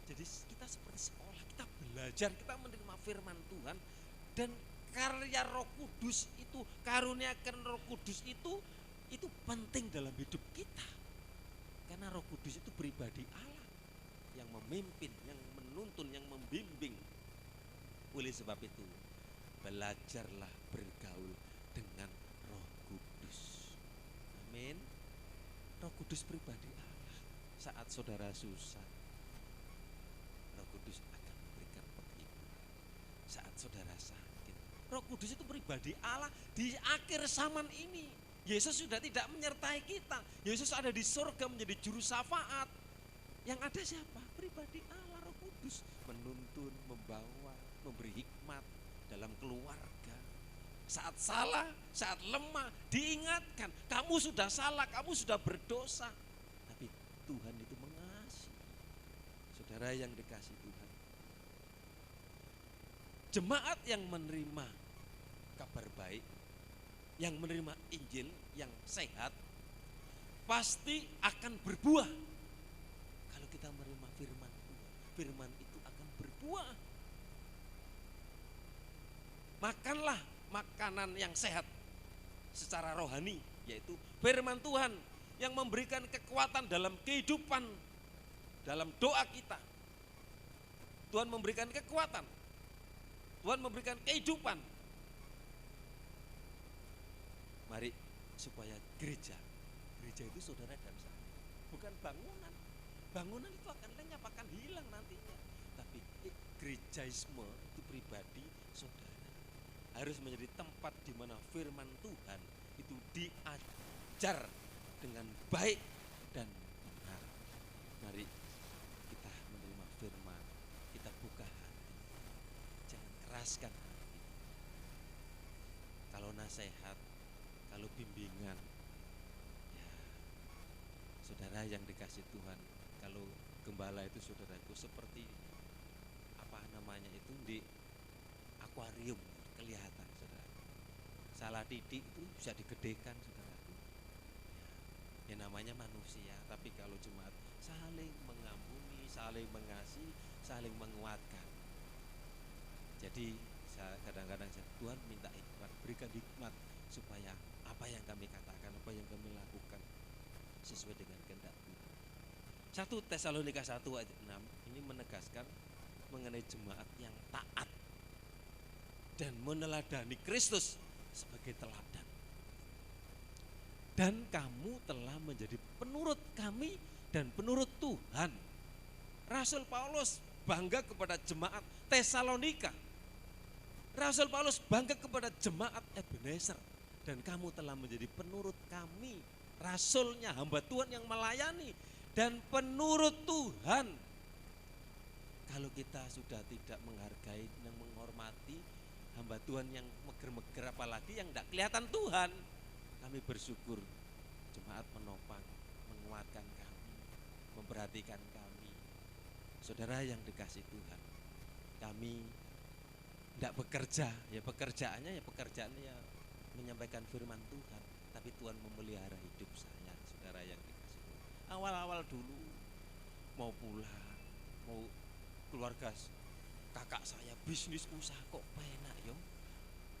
Jadi kita seperti sekolah, kita belajar, kita menerima firman Tuhan, dan karya Roh Kudus itu, karuniakan Roh Kudus itu penting dalam hidup kita. Karena Roh Kudus itu pribadi Allah yang memimpin, yang menuntun, yang membimbing. Oleh sebab itu, belajarlah bergaul dengan Roh Kudus. Amin. Roh Kudus pribadi Allah. Saat saudara susah, Roh Kudus akan memberikan penghiburan. Saat saudara sakit, Roh Kudus itu pribadi Allah di akhir zaman ini. Yesus sudah tidak menyertai kita. Yesus ada di surga menjadi juru syafaat. Yang ada siapa? Pribadi Allah, Roh Kudus, menuntun, membawa, memberi hikmat dalam keluarga. Saat salah, saat lemah, diingatkan, kamu sudah salah, kamu sudah berdosa. Tapi Tuhan itu mengasihi. Saudara yang dikasih Tuhan, jemaat yang menerima kabar baik, yang menerima Injil yang sehat, pasti akan berbuah. Kalau kita menerima firman Tuhan, firman itu akan berbuah. Makanlah makanan yang sehat secara rohani, yaitu firman Tuhan yang memberikan kekuatan dalam kehidupan, dalam doa kita. Tuhan memberikan kekuatan, Tuhan memberikan kehidupan. Mari supaya gereja itu saudara dan saya, bukan bangunan. Bangunan itu akan lenyap, akan hilang nantinya. Tapi gerejaisme itu pribadi saudara harus menjadi tempat di mana firman Tuhan itu diajar dengan baik dan benar. Mari kita menerima firman, kita buka hati, jangan keraskan hati. Kalau nasihat, kalau kalau bimbingan, ya, saudara yang dikasih Tuhan, kalau gembala itu saudaraku seperti apa namanya itu di akuarium kelihatan, saudara. Salah didik itu bisa digedekan, saudaraku. Ya namanya manusia, tapi kalau jemaat saling mengampuni, saling mengasihi, saling menguatkan. Jadi kadang-kadang Tuhan minta hikmat, berikan hikmat supaya apa yang kami katakan, apa yang kami lakukan sesuai dengan kehendak Tuhan. 1 Tesalonika 1 ayat 6 ini menegaskan mengenai jemaat yang taat dan meneladani Kristus sebagai teladan. Dan kamu telah menjadi penurut kami dan penurut Tuhan. Rasul Paulus bangga kepada jemaat Tesalonika. Rasul Paulus bangga kepada jemaat Ebenezer. Dan kamu telah menjadi penurut kami, rasulnya, hamba Tuhan yang melayani dan penurut Tuhan. Kalau kita sudah tidak menghargai dan menghormati hamba Tuhan yang meger-meger, apalagi yang tidak kelihatan Tuhan, kami bersyukur jemaat menopang, menguatkan kami, memperhatikan kami. Saudara yang dikasih Tuhan, kami tidak bekerja, ya pekerjaannya ya menyampaikan firman Tuhan, tapi Tuhan memelihara hidup saya, saudara yang dikasih Tuhan. Awal-awal dulu mau pulang, mau keluarga kakak saya bisnis usaha kok penak yo.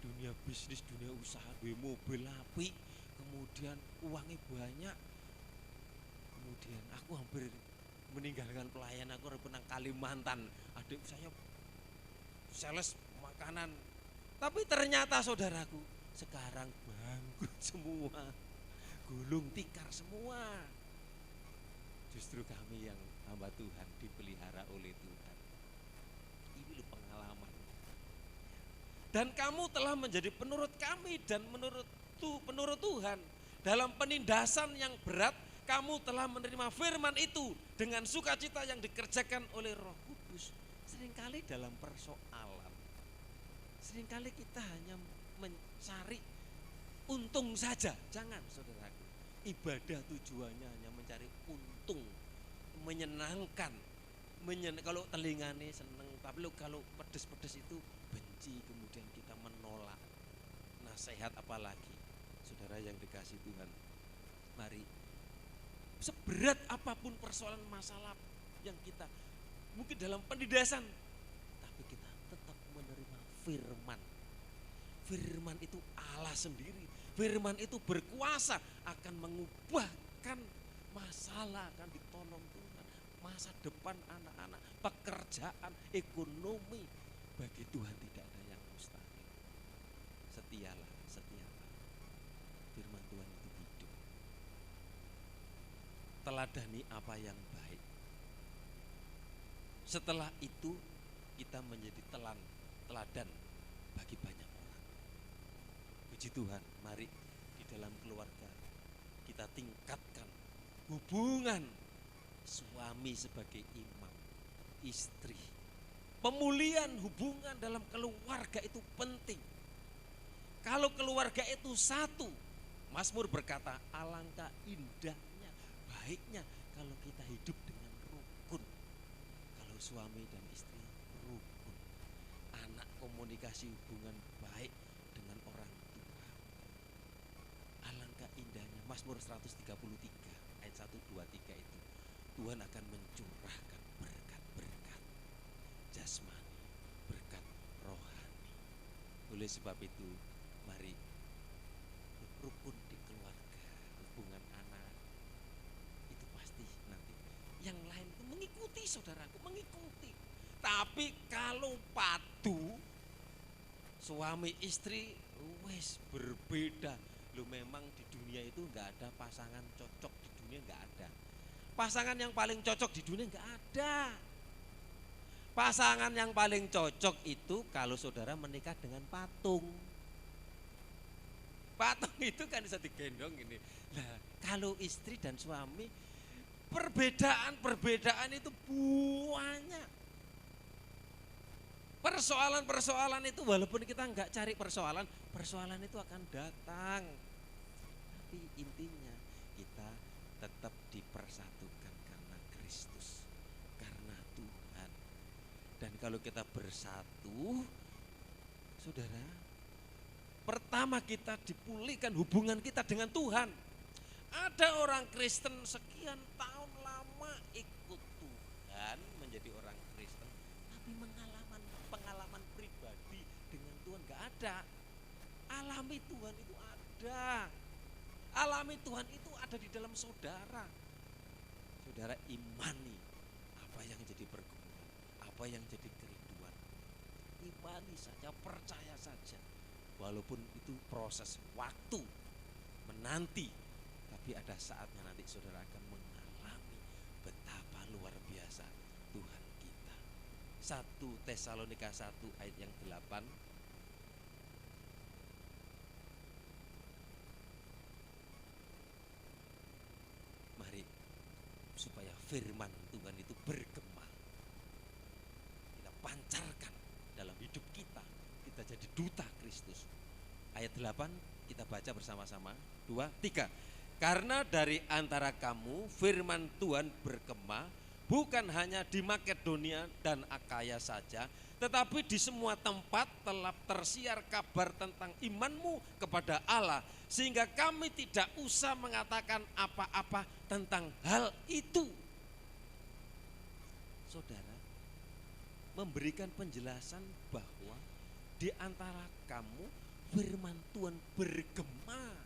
Dunia bisnis, dunia usaha, duwe mobil apik, kemudian uangnya banyak. Kemudian aku hampir meninggalkan pelayan, aku harus nang Kalimantan. Adik saya sales makanan. Tapi ternyata saudaraku, sekarang bangkrut semua, gulung tikar semua. Justru kami yang hamba Tuhan dipelihara oleh Tuhan. Ini loh pengalaman. Dan kamu telah menjadi penurut kami dan penurut Tuhan. Dalam penindasan yang berat, kamu telah menerima firman itu dengan sukacita yang dikerjakan oleh Roh Kudus. Seringkali dalam persoalan, seringkali kita hanya mencari untung saja. Jangan, saudaraku. Ibadah tujuannya hanya mencari untung, menyenangkan. Kalau telingane seneng, tapi kalau pedes-pedes itu benci, kemudian kita menolak. Nasihat apalagi, saudara yang dikasih Tuhan, mari seberat apapun persoalan masalah yang kita mungkin dalam penindasan, tapi kita tetap menerima firman. Firman itu Allah sendiri. Firman itu berkuasa, akan mengubahkan masalah, akan ditolong Tuhan. Masa depan anak-anak, pekerjaan, ekonomi, bagi Tuhan tidak ada yang mustahil. Setialah. Firman Tuhan itu hidup. Teladani apa yang baik. Setelah itu kita menjadi teladan bagi banyak orang. Puji Tuhan, mari di dalam keluarga kita tingkatkan hubungan suami sebagai imam, istri. Pemulihan hubungan dalam keluarga itu penting. Kalau keluarga itu satu, Mazmur berkata, alangkah indahnya, baiknya kalau kita hidup dengan rukun. Kalau suami dan istri rukun, anak komunikasi hubungan baik dengan orang tua. Alangkah indahnya, Mazmur 133 ayat 1, 2, 3 itu, Tuhan akan mencurahkan berkat-berkat jasmani, berkat rohani. Oleh sebab itu, mari rukun di keluarga, hubungan anak itu pasti nanti yang lain itu mengikuti, saudaraku, mengikuti. Tapi kalau padu suami istri wes berbeda. Lu memang di dunia itu nggak ada pasangan cocok, di dunia nggak ada. Pasangan yang paling cocok di dunia nggak ada. Pasangan yang paling cocok itu kalau saudara menikah dengan patung. Patung itu kan bisa digendong ini. Nah, kalau istri dan suami, perbedaan itu banyak. Persoalan-persoalan itu walaupun kita nggak cari persoalan itu akan datang. tapi intinya kita tetap dipersatukan karena Kristus, karena Tuhan. Dan kalau kita bersatu, saudara, pertama kita dipulihkan hubungan kita dengan Tuhan. Ada orang Kristen sekian tahun lama ikut Tuhan, menjadi orang Kristen, tapi pengalaman pribadi dengan Tuhan gak ada. Alami Tuhan itu ada. Alami Tuhan itu ada di dalam saudara. Saudara imani apa yang jadi pergumulan, apa yang jadi kerinduan. Imani saja, percaya saja. Walaupun itu proses waktu menanti, tapi ada saatnya nanti saudara akan mengalami betapa luar biasa Tuhan kita. 1 Tesalonika 1 ayat yang 8. Mari supaya firman Tuhan itu bergema, kita pancarkan dalam hidup kita, kita jadi duta Kristus. Ayat 8 kita baca bersama-sama. 2, 3. Karena dari antara kamu firman Tuhan bergema, bukan hanya di Makedonia dan Akaya saja, tetapi di semua tempat telah tersiar kabar tentang imanmu kepada Allah, sehingga kami tidak usah mengatakan apa-apa tentang hal itu. Saudara, memberikan penjelasan bahwa di antara kamu firman Tuhan bergema.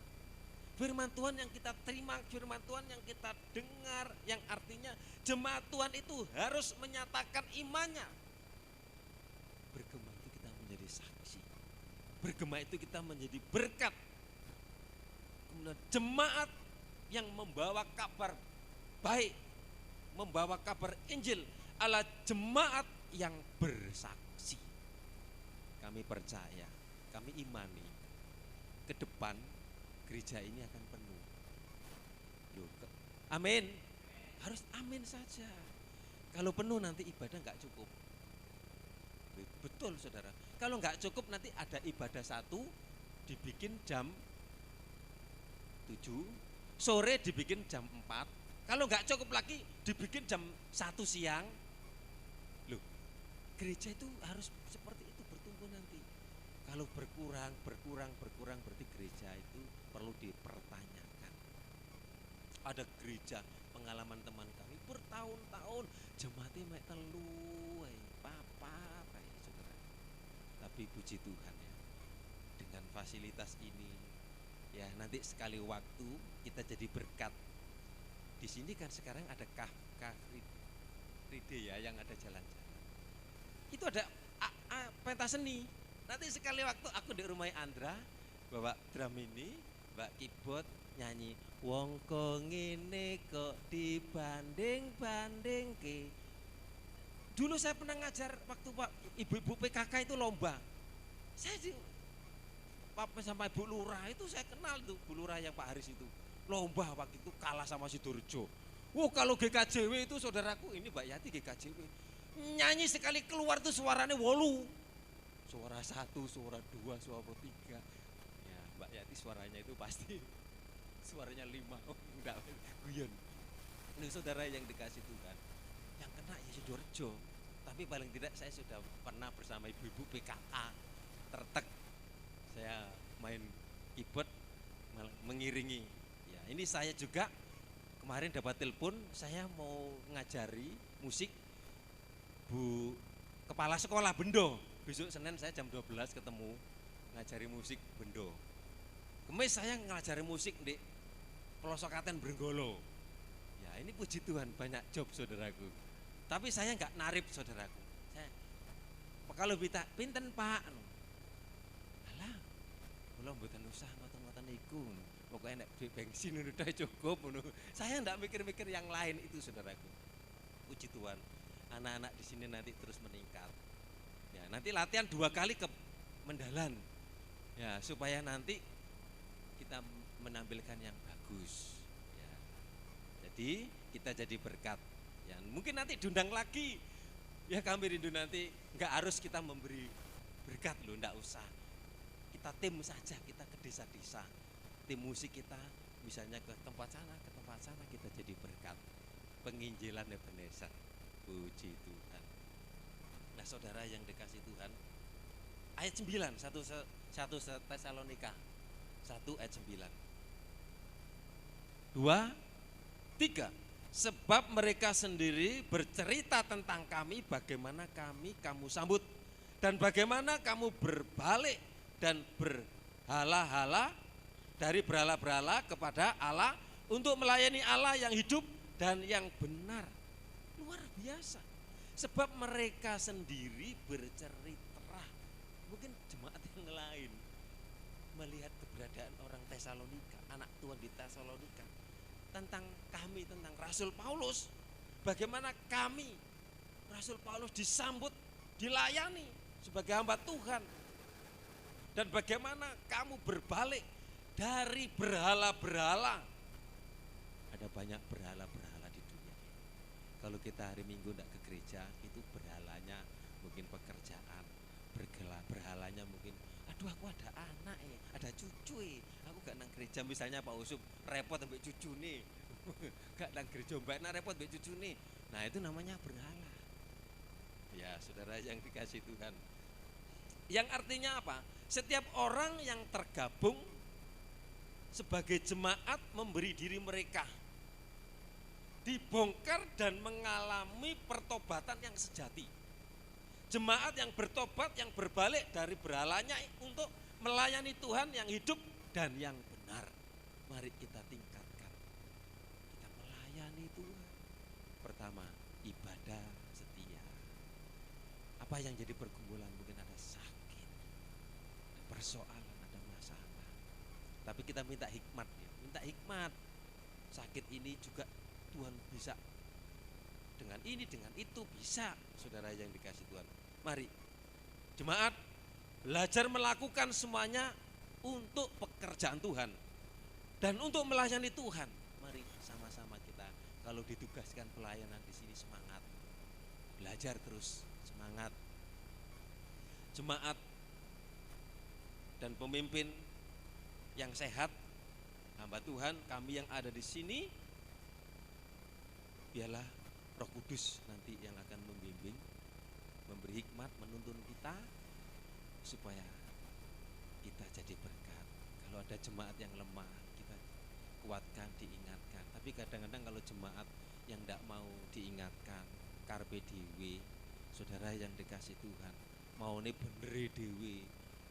Firman Tuhan yang kita terima, firman Tuhan yang kita dengar, yang artinya jemaat Tuhan itu harus menyatakan imannya. Bergema itu kita menjadi saksi. Bergema itu kita menjadi berkat. Kemudian jemaat yang membawa kabar baik, membawa kabar Injil adalah jemaat yang bersaksi. Kami percaya, kami imani ke depan gereja ini akan penuh. Loh, amin. Harus amin saja. Kalau penuh nanti ibadah nggak cukup. Betul saudara. Kalau nggak cukup nanti ada ibadah satu dibikin jam 7, sore dibikin jam 4. Kalau nggak cukup lagi dibikin jam 1 siang. Loh, gereja itu harus seperti itu bertumbuh nanti. Kalau berkurang berarti gereja itu perlu dipertanyakan. Ada gereja pengalaman teman kami bertahun-tahun jemaatnya mek telu, papa, saudara. Tapi puji Tuhan ya, dengan fasilitas ini, ya nanti sekali waktu kita jadi berkat. Di sini kan sekarang ada Ride ya, yang ada jalan-jalan. Itu ada pentas seni. Nanti sekali waktu aku di rumah Andra, bawa drum ini, bawa keyboard, nyanyi wong kok ngene kok dibanding-banding ke. Dulu saya pernah ngajar waktu Pak ibu-ibu PKK itu lomba. Saya Pak sama Ibu Lurah itu saya kenal tuh, Bu Lurah yang Pak Haris itu. Lomba waktu itu kalah sama Sidoarjo. Kalau GKJW itu saudaraku, ini Mbak Yati GKJW. Nyanyi sekali keluar tuh suaranya 8. Suara 1, suara 2, suara 3. Ya, Mbak Yati suaranya itu pasti suaranya 5. Oh, enggak, guyon. Ini saudara yang dikasih Tuhan. Yang kena ya Sidoarjo. Tapi paling tidak saya sudah pernah bersama ibu-ibu PKK Tertek. Saya main keyboard mengiringi. Ya, ini saya juga kemarin dapat telepon, saya mau ngajari musik Bu Kepala Sekolah Bendo. Besok Senin saya jam 12 ketemu ngajari musik Bendo. Kemis saya ngajari musik di Pelosokaten Brenggolo. Ya ini puji Tuhan banyak job saudaraku. Tapi saya nggak narip saudaraku. Saya kalau pinten Pak. Alah, kula mboten usah ngoten-ngoten iku. Pokoknya nek bensin udah cukup. Saya nggak mikir-mikir yang lain itu saudaraku. Puji Tuhan, anak-anak di sini nanti terus meningkat. Ya, nanti latihan 2 kali ke Mendalan. Ya, supaya nanti kita menampilkan yang bagus. Ya. Jadi kita jadi berkat. Ya, mungkin nanti diundang lagi. Ya kami rindu nanti nggak harus kita memberi berkat loh, nggak usah. Kita tim saja, kita ke desa-desa. Tim musik kita misalnya ke tempat sana kita jadi berkat. Penginjilan Ebenezer. Puji Tuhan. Nah, saudara yang dikasih Tuhan, ayat 9, 1 Tesalonika 1 ayat 9. 2, 3. Sebab mereka sendiri bercerita tentang kami, bagaimana kamu sambut, dan bagaimana kamu berbalik dan berhala-hala dari berhala-berhala kepada Allah untuk melayani Allah yang hidup dan yang benar. Luar biasa. Sebab mereka sendiri bercerita. Mungkin jemaat yang lain melihat keberadaan orang Tesalonika, anak Tuhan di Tesalonika, tentang kami, tentang Rasul Paulus, bagaimana kami Rasul Paulus disambut, dilayani sebagai hamba Tuhan, dan bagaimana kamu berbalik dari berhala-berhala. Ada banyak berhala-berhala di dunia ini. Kalau kita hari Minggu tidak ke gereja, itu berhalanya mungkin pekerjaan, berhalanya mungkin, aduh aku ada anak ada cucu aku gak nang gereja, misalnya Pak Usub repot sampai cucu nih, gak nang gereja mbak repot sampai cucu nih. Nah itu namanya berhala. Ya saudara yang dikasih Tuhan, yang artinya apa? Setiap orang yang tergabung sebagai jemaat memberi diri mereka dibongkar dan mengalami pertobatan yang sejati. Jemaat yang bertobat, yang berbalik dari berhalanya untuk melayani Tuhan yang hidup dan yang benar. Mari kita tingkatkan. Kita melayani Tuhan. Pertama, ibadah setia. Apa yang jadi pergumulan? Mungkin ada sakit, ada persoalan, ada masalah. Tapi kita minta hikmat ya, minta hikmat. Sakit ini juga Tuhan bisa dengan ini, dengan itu bisa. Saudara yang dikasih Tuhan, mari jemaat belajar melakukan semuanya untuk pekerjaan Tuhan dan untuk melayani Tuhan. Mari sama-sama kita, kalau ditugaskan pelayanan di sini, semangat, belajar terus, semangat. Jemaat dan pemimpin yang sehat, hamba Tuhan, kami yang ada di sini, biarlah Roh Kudus nanti yang akan membimbing, memberi hikmat, menuntun kita supaya kita jadi berkat. Kalau ada jemaat yang lemah, kita kuatkan, diingatkan. Tapi kadang-kadang kalau jemaat yang tidak mau diingatkan, karpe dewe, saudara yang dikasih Tuhan, mau nih bener dewe,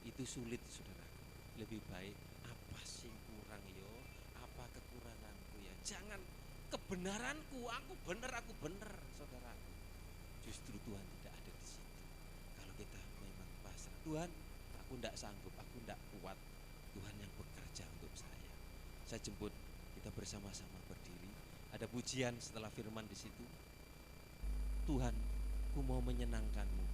itu sulit saudara. Lebih baik apa sih kurang yo, apa kekuranganku ya. Jangan kebenaranku, aku bener saudara. Justru Tuhan tidak ada di situ. Kalau kita memang pasrah, Tuhan aku tidak sanggup, aku tidak kuat, Tuhan yang bekerja untuk saya. Saya jemput kita bersama-sama berdiri. Ada pujian setelah firman di situ. Tuhan, ku mau menyenangkanmu.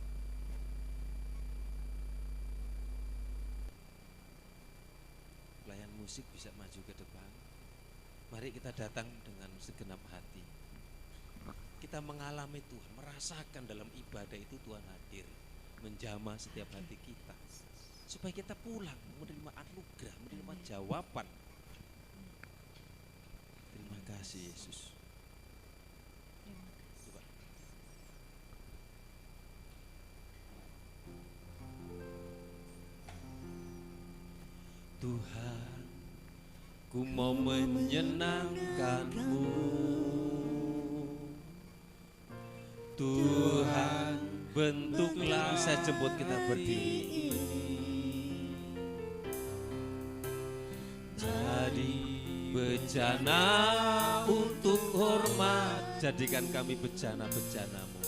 Pelayan musik bisa maju ke depan. Mari kita datang dengan segenap hati. Kita mengalami Tuhan, merasakan dalam ibadah itu Tuhan hadir, menjamah setiap hati kita, supaya kita pulang menerima anugerah, menerima jawaban. Terima kasih Yesus. Coba. Tuhan, ku mau menyenangkanmu. Tuhan, bentuklah, saya jemput kita berdiri. Jadi bejana untuk hormat, jadikan kami bejana-bejanamu.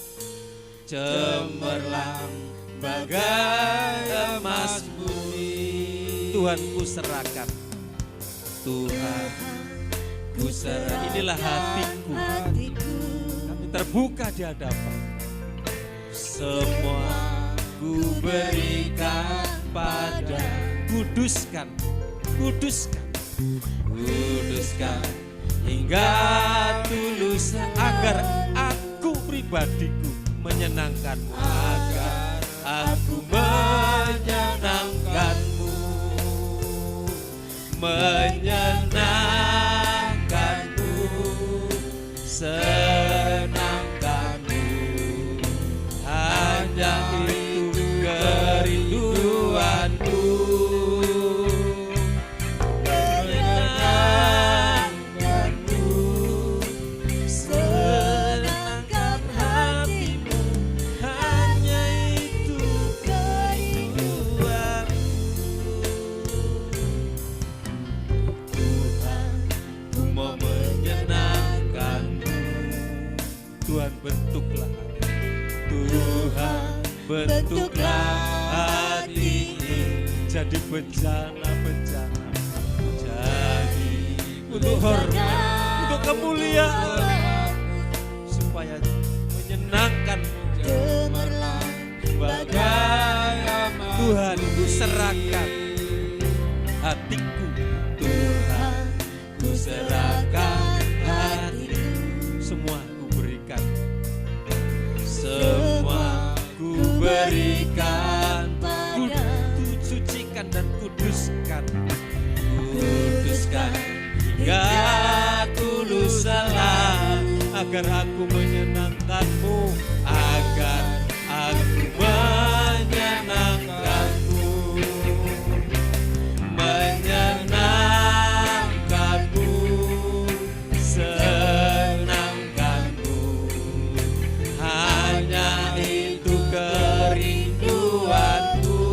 Cemerlang bagai emas bumi. Tuhan, ku serahkan. Tuhan, ku serahkan. Inilah hatiku. Kami terbuka di hadapan. Semua ku berikan pada. Kuduskan, kuduskan, kuduskan hingga tulus, agar aku pribadiku menyenangkanmu, agar aku menyenangkanmu, menyenangkanmu. Tuhan bentuklah Tuhan bentuklah hati ini jadi bencana-bencana, jadi untuk hormat, untuk kemuliaan, supaya menyenangkan-Mu. Tuhan, ku serahkan hatiku, Tuhan, ku serahkan hatiku, semua ku berikan, semua ku berikan, ku sucikan dan kuduskan, kuduskan hingga kulus salah, agar aku menyenangkan-Mu, agar aku menyenangkan-Mu, menyenangkan-Mu, senangkan-Mu, hanya itu kerinduanku,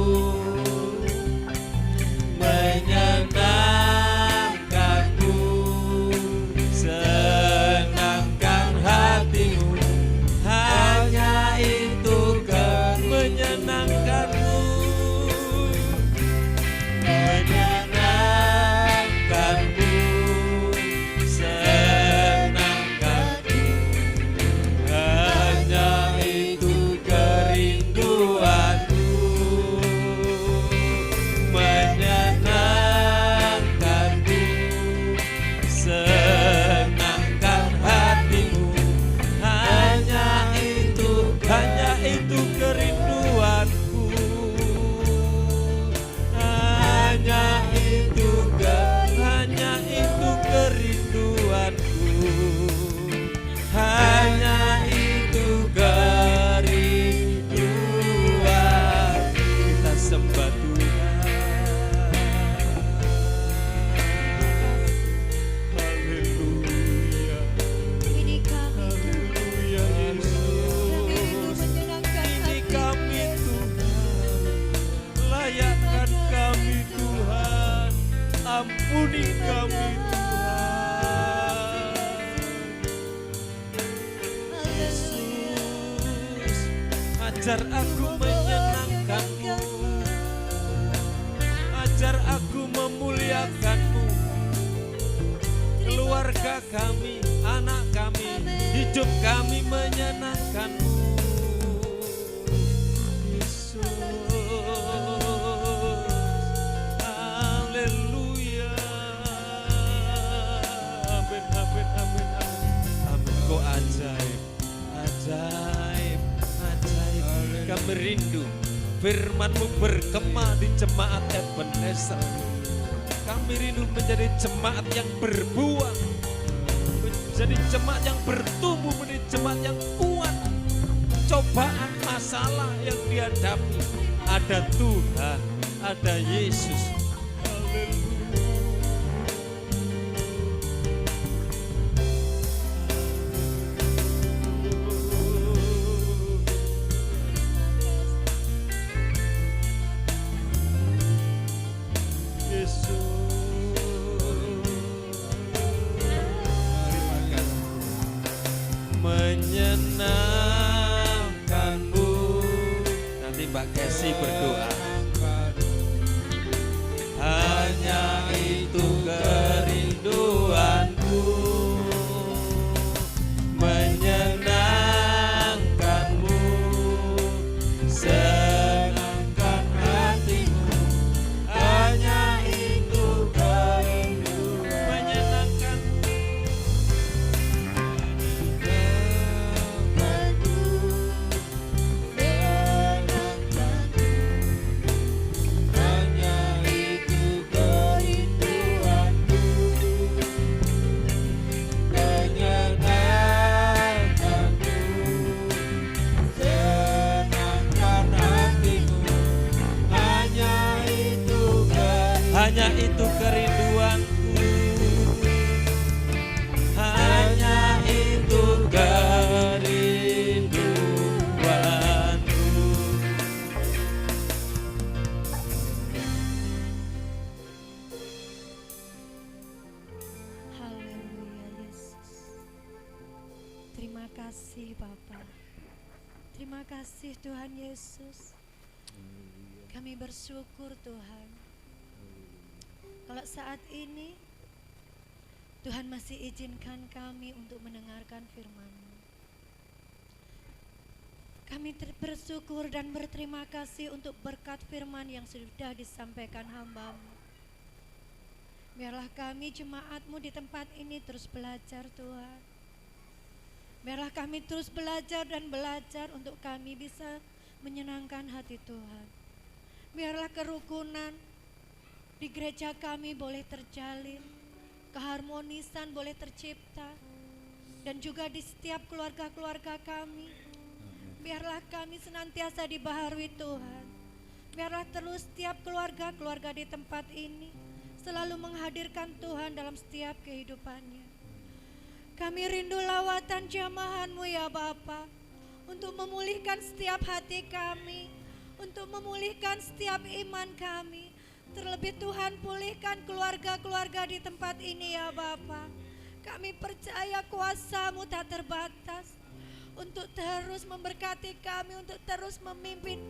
menyenangkan-Mu, senangkan hatimu, hanya itu menyenangkan-Mu, menyenangkan-Mu, senangkan-Mu, hanya itu kerinduanku, menyenangkan-Mu, senangkan hatimu, hanya itu kerinduanku, hanya itu kerinduanku, hanya itu kerinduan. Kita sembah Tuhan. Haleluya. Ini kami Haleluya Yesus. Ini kami Tuhan, layakkan kami Tuhan, ampuni kami Tuhan. Yesus, ajar aku menyenangkan-Mu, ajar aku memuliakan-Mu, keluarga kami, anak kami, hidup kami menyenangkan-Mu. Haleluya. Amin, amin, amin, amin. Amin. Kau ajaib, ajaib, ajaib. Kami rindu firman-Mu bergema di jemaat Ebenezer. Kami rindu menjadi jemaat yang berbuah, menjadi jemaat yang bertumbuh, menjadi jemaat yang kuat. Cobaan, masalah yang dihadapi, ada Tuhan, ada Yesus. Menyenangkan-Mu. Nanti Mbak Kesi berdoa. Hanya itu kerinduanku, menyenangkan-Mu, senangkan hatimu, hanya itu kerinduan, menyenangkan-Mu. kasih Bapa. Terima kasih Tuhan Yesus. Kami bersyukur Tuhan. Kalau saat ini Tuhan masih izinkan kami untuk mendengarkan firman-Mu. Kami bersyukur dan berterima kasih untuk berkat firman yang sudah disampaikan hamba-Mu. Biarlah kami jemaat-Mu di tempat ini terus belajar Tuhan. Biarlah kami terus belajar dan belajar untuk kami bisa menyenangkan hati Tuhan. Biarlah kerukunan di gereja kami boleh terjalin, keharmonisan boleh tercipta, dan juga di setiap keluarga-keluarga kami. Biarlah kami senantiasa dibaharui Tuhan. Biarlah terus setiap keluarga-keluarga di tempat ini selalu menghadirkan Tuhan dalam setiap kehidupannya. Kami rindu lawatan jamahan-Mu ya Bapa, untuk memulihkan setiap hati kami, untuk memulihkan setiap iman kami. Terlebih Tuhan, pulihkan keluarga-keluarga di tempat ini ya Bapa. Kami percaya kuasa-Mu tak terbatas untuk terus memberkati kami, untuk terus memimpin,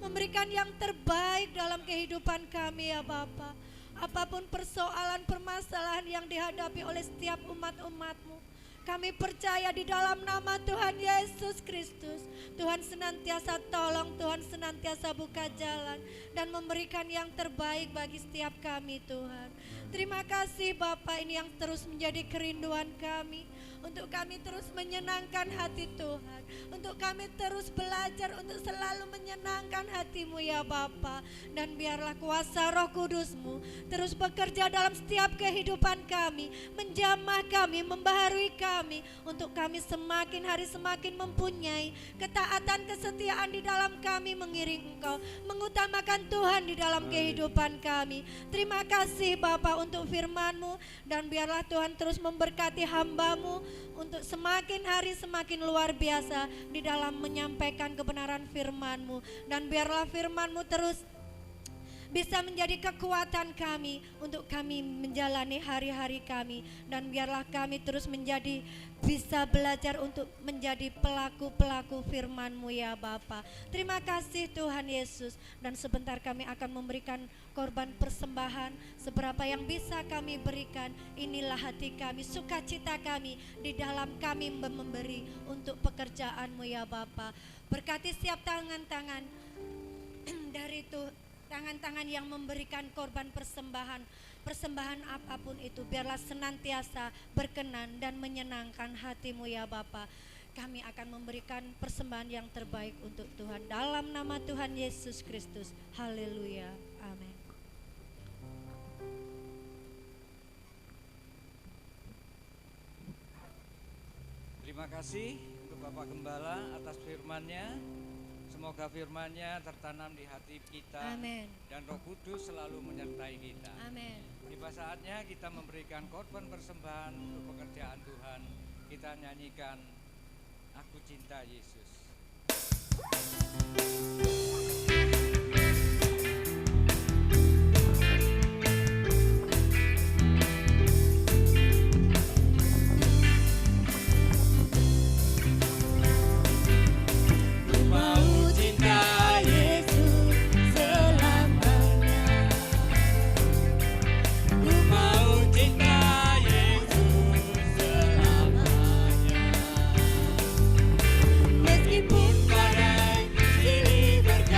memberikan yang terbaik dalam kehidupan kami ya Bapa. Apapun persoalan, permasalahan yang dihadapi oleh setiap umat-umat-Mu, kami percaya di dalam nama Tuhan Yesus Kristus, Tuhan senantiasa tolong, Tuhan senantiasa buka jalan dan memberikan yang terbaik bagi setiap kami Tuhan. Terima kasih Bapa, ini yang terus menjadi kerinduan kami, untuk kami terus menyenangkan hati Tuhan, untuk kami terus belajar untuk selalu menyenangkan hati-Mu ya Bapa. Dan biarlah kuasa Roh Kudus-Mu terus bekerja dalam setiap kehidupan kami, menjamah kami, membaharui kami, untuk kami semakin hari semakin mempunyai ketaatan, kesetiaan di dalam kami mengiring Engkau, mengutamakan Tuhan di dalam kehidupan kami. Terima kasih Bapa untuk firman-Mu, dan biarlah Tuhan terus memberkati hamba-Mu untuk semakin hari semakin luar biasa di dalam menyampaikan kebenaran firman-Mu. Dan biarlah firman-Mu terus bisa menjadi kekuatan kami untuk kami menjalani hari-hari kami, dan biarlah kami terus menjadi bisa belajar untuk menjadi pelaku-pelaku firman-Mu ya Bapa. Terima kasih Tuhan Yesus, dan sebentar kami akan memberikan korban persembahan. Seberapa yang bisa kami berikan, inilah hati kami, sukacita kami di dalam kami memberi untuk pekerjaan-Mu ya Bapa. Berkati setiap tangan-tangan dari tangan-tangan yang memberikan korban persembahan apapun itu, biarlah senantiasa berkenan dan menyenangkan hati-Mu ya Bapa. Kami akan memberikan persembahan yang terbaik untuk Tuhan, dalam nama Tuhan Yesus Kristus. Haleluya, amin. Terima kasih untuk Bapak Gembala atas firman-Nya. Semoga firman-Nya tertanam di hati kita. Amin. Dan Roh Kudus selalu menyertai kita. Amin. Tiba saatnya kita memberikan korban persembahan untuk pekerjaan Tuhan. Kita nyanyikan Aku Cinta Yesus. Meskipun badai silih berganti,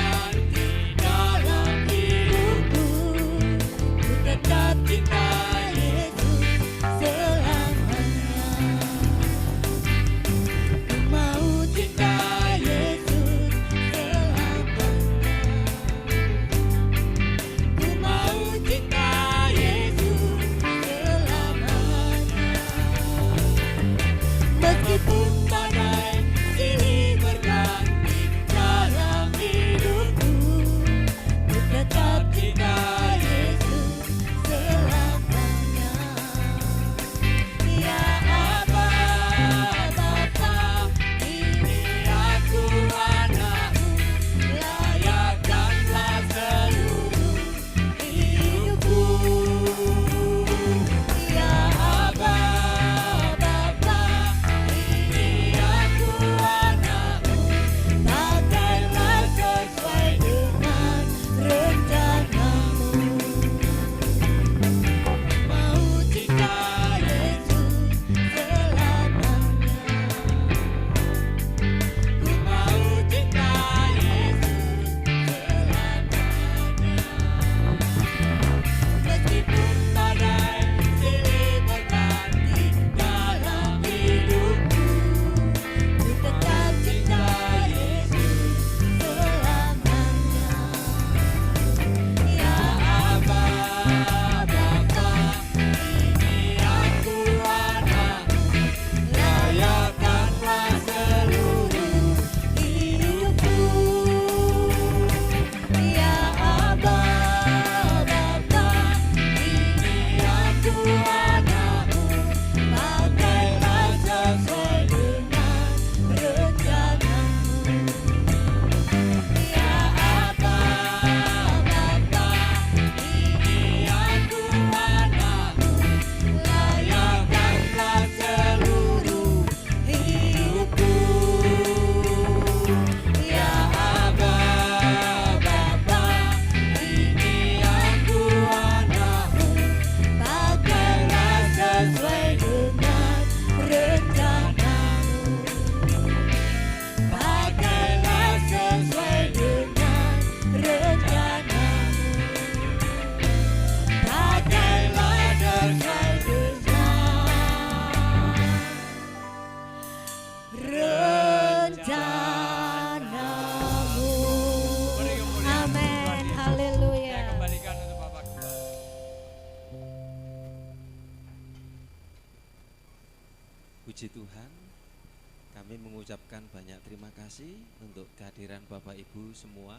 mengucapkan banyak terima kasih untuk kehadiran Bapak Ibu semua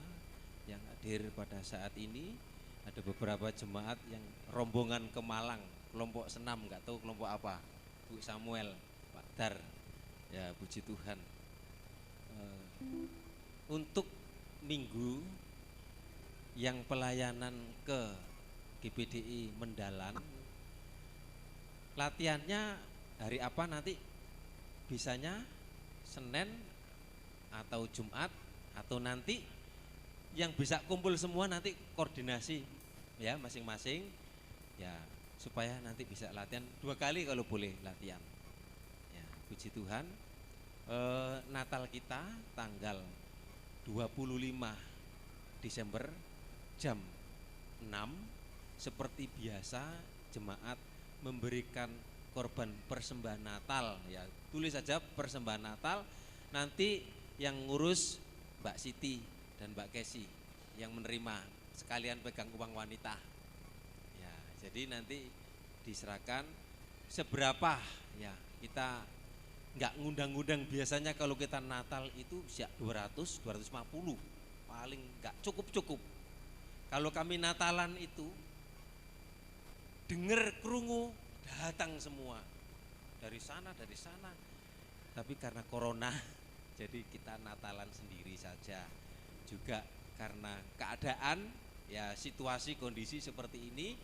yang hadir pada saat ini. Ada beberapa jemaat yang rombongan ke Malang, kelompok senam, nggak tahu kelompok apa, Bu Samuel, Pak Dar, ya puji Tuhan. Untuk minggu yang pelayanan ke GBDI Mendalan, latihannya hari apa nanti? Bisanya Senin atau Jumat, atau nanti yang bisa kumpul semua nanti koordinasi ya masing-masing ya, supaya nanti bisa latihan 2 kali kalau boleh latihan ya. Puji Tuhan. Natal kita tanggal 25 Desember jam 6 seperti biasa jemaat memberikan korban persembahan Natal ya, tulis saja persembahan Natal. Nanti yang ngurus Mbak Siti dan Mbak Kesi yang menerima, sekalian pegang uang wanita ya. Jadi nanti diserahkan seberapa ya, kita nggak ngundang-ngundang. Biasanya kalau kita Natal itu siap 200, 250 paling nggak cukup. Kalau kami Natalan itu denger krungu datang semua dari sana. Tapi karena corona jadi kita Natalan sendiri saja. Juga karena keadaan ya, situasi kondisi seperti ini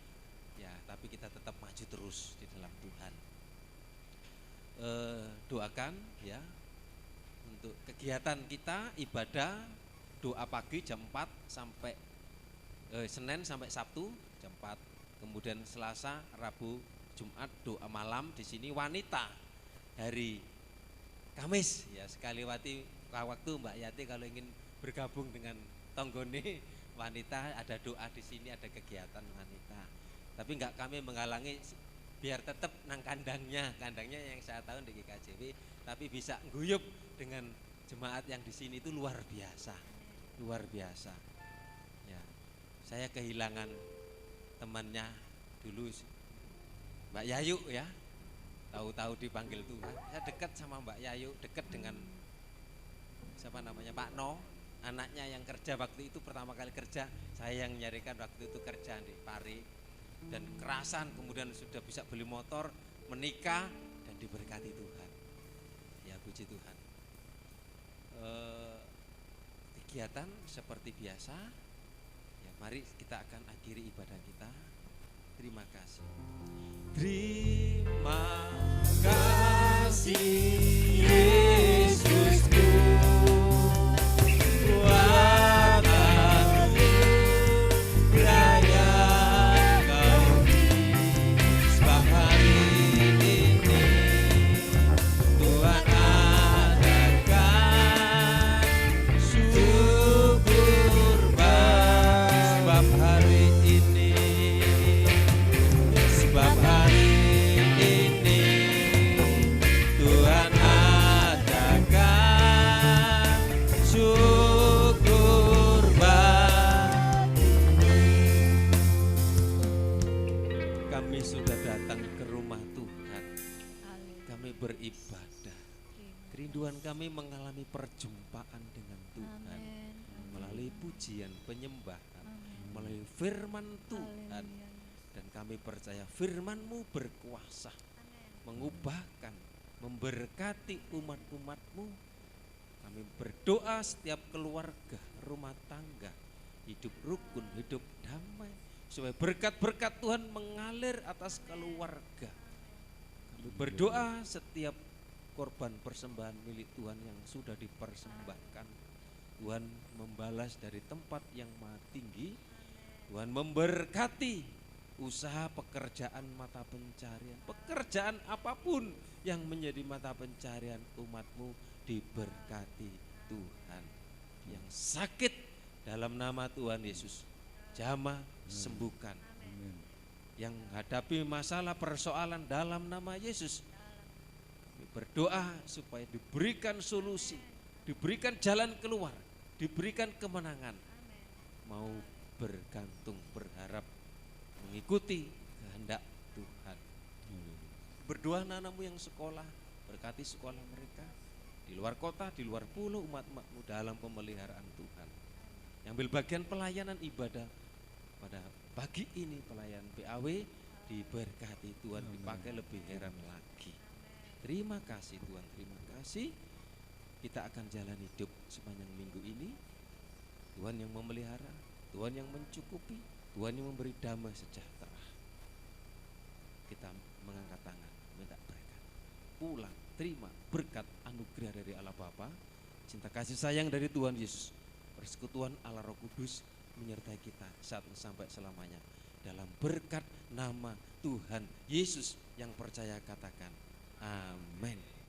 ya, tapi kita tetap maju terus di dalam Tuhan. Doakan ya untuk kegiatan kita ibadah doa pagi jam 4 sampai Senin sampai Sabtu jam 4. Kemudian Selasa, Rabu, Jumat doa malam di sini wanita. Hari Kamis ya sekali waktu Mbak Yati kalau ingin bergabung dengan tonggone wanita, ada doa di sini, ada kegiatan wanita. Tapi enggak kami menghalangi, biar tetap nang kandangnya yang saya tahu di GKJW, tapi bisa guyup dengan jemaat yang di sini itu luar biasa. Ya, saya kehilangan temannya dulu Mbak Yayu ya, tahu-tahu dipanggil Tuhan. Saya dekat sama Mbak Yayu, dekat dengan siapa namanya Pak No, anaknya yang kerja waktu itu pertama kali kerja, saya yang nyarikan waktu itu kerja di Pari, dan kerasan kemudian sudah bisa beli motor, menikah dan diberkati Tuhan ya, puji Tuhan. Kegiatan seperti biasa ya, mari kita akan akhiri ibadah kita. Terima kasih. Terima kasih Yesusku, buat aku raya kau di sebab hari ini Tuhan adakan syukur sebab hari ini, sebab hari ini Tuhan adakan syukur kami sudah datang ke rumah Tuhan, kami beribadah. Kerinduan kami mengalami perjumpaan dengan Tuhan melalui pujian, penyembahan, melalui firman Tuhan. Dan kami percaya firman-Mu berkuasa mengubahkan, memberkati umat-umat-Mu. Kami berdoa setiap keluarga, rumah tangga hidup rukun, hidup damai, supaya berkat-berkat Tuhan mengalir atas keluarga. Kami berdoa setiap korban persembahan milik Tuhan yang sudah dipersembahkan, Tuhan membalas dari tempat yang maha tinggi. Tuhan memberkati usaha pekerjaan mata pencarian, pekerjaan apapun yang menjadi mata pencarian umat-Mu diberkati Tuhan. Yang sakit dalam nama Tuhan Yesus jamah sembuhkan. Yang hadapi masalah persoalan dalam nama Yesus, kami berdoa supaya diberikan solusi, diberikan jalan keluar, diberikan kemenangan. Mau bergantung, berharap, mengikuti kehendak Tuhan. Berdoa anak-anakmu yang sekolah, berkati sekolah mereka, di luar kota, di luar pulau, umat-umatmu dalam pemeliharaan Tuhan. Yang ambil bagian pelayanan ibadah pada pagi ini, pelayan PAW diberkati Tuhan, dipakai lebih heran lagi. Terima kasih Tuhan, terima kasih. Kita akan jalan hidup sepanjang minggu ini. Tuhan yang memelihara, Tuhan yang mencukupi, Tuhan yang memberi damai sejahtera. Kita mengangkat tangan, minta berkat. Pulang, terima berkat anugerah dari Allah Bapa, cinta kasih sayang dari Tuhan Yesus, persekutuan Allah Roh Kudus menyertai kita saat ini sampai selamanya. Dalam berkat nama Tuhan Yesus yang percaya katakan amin.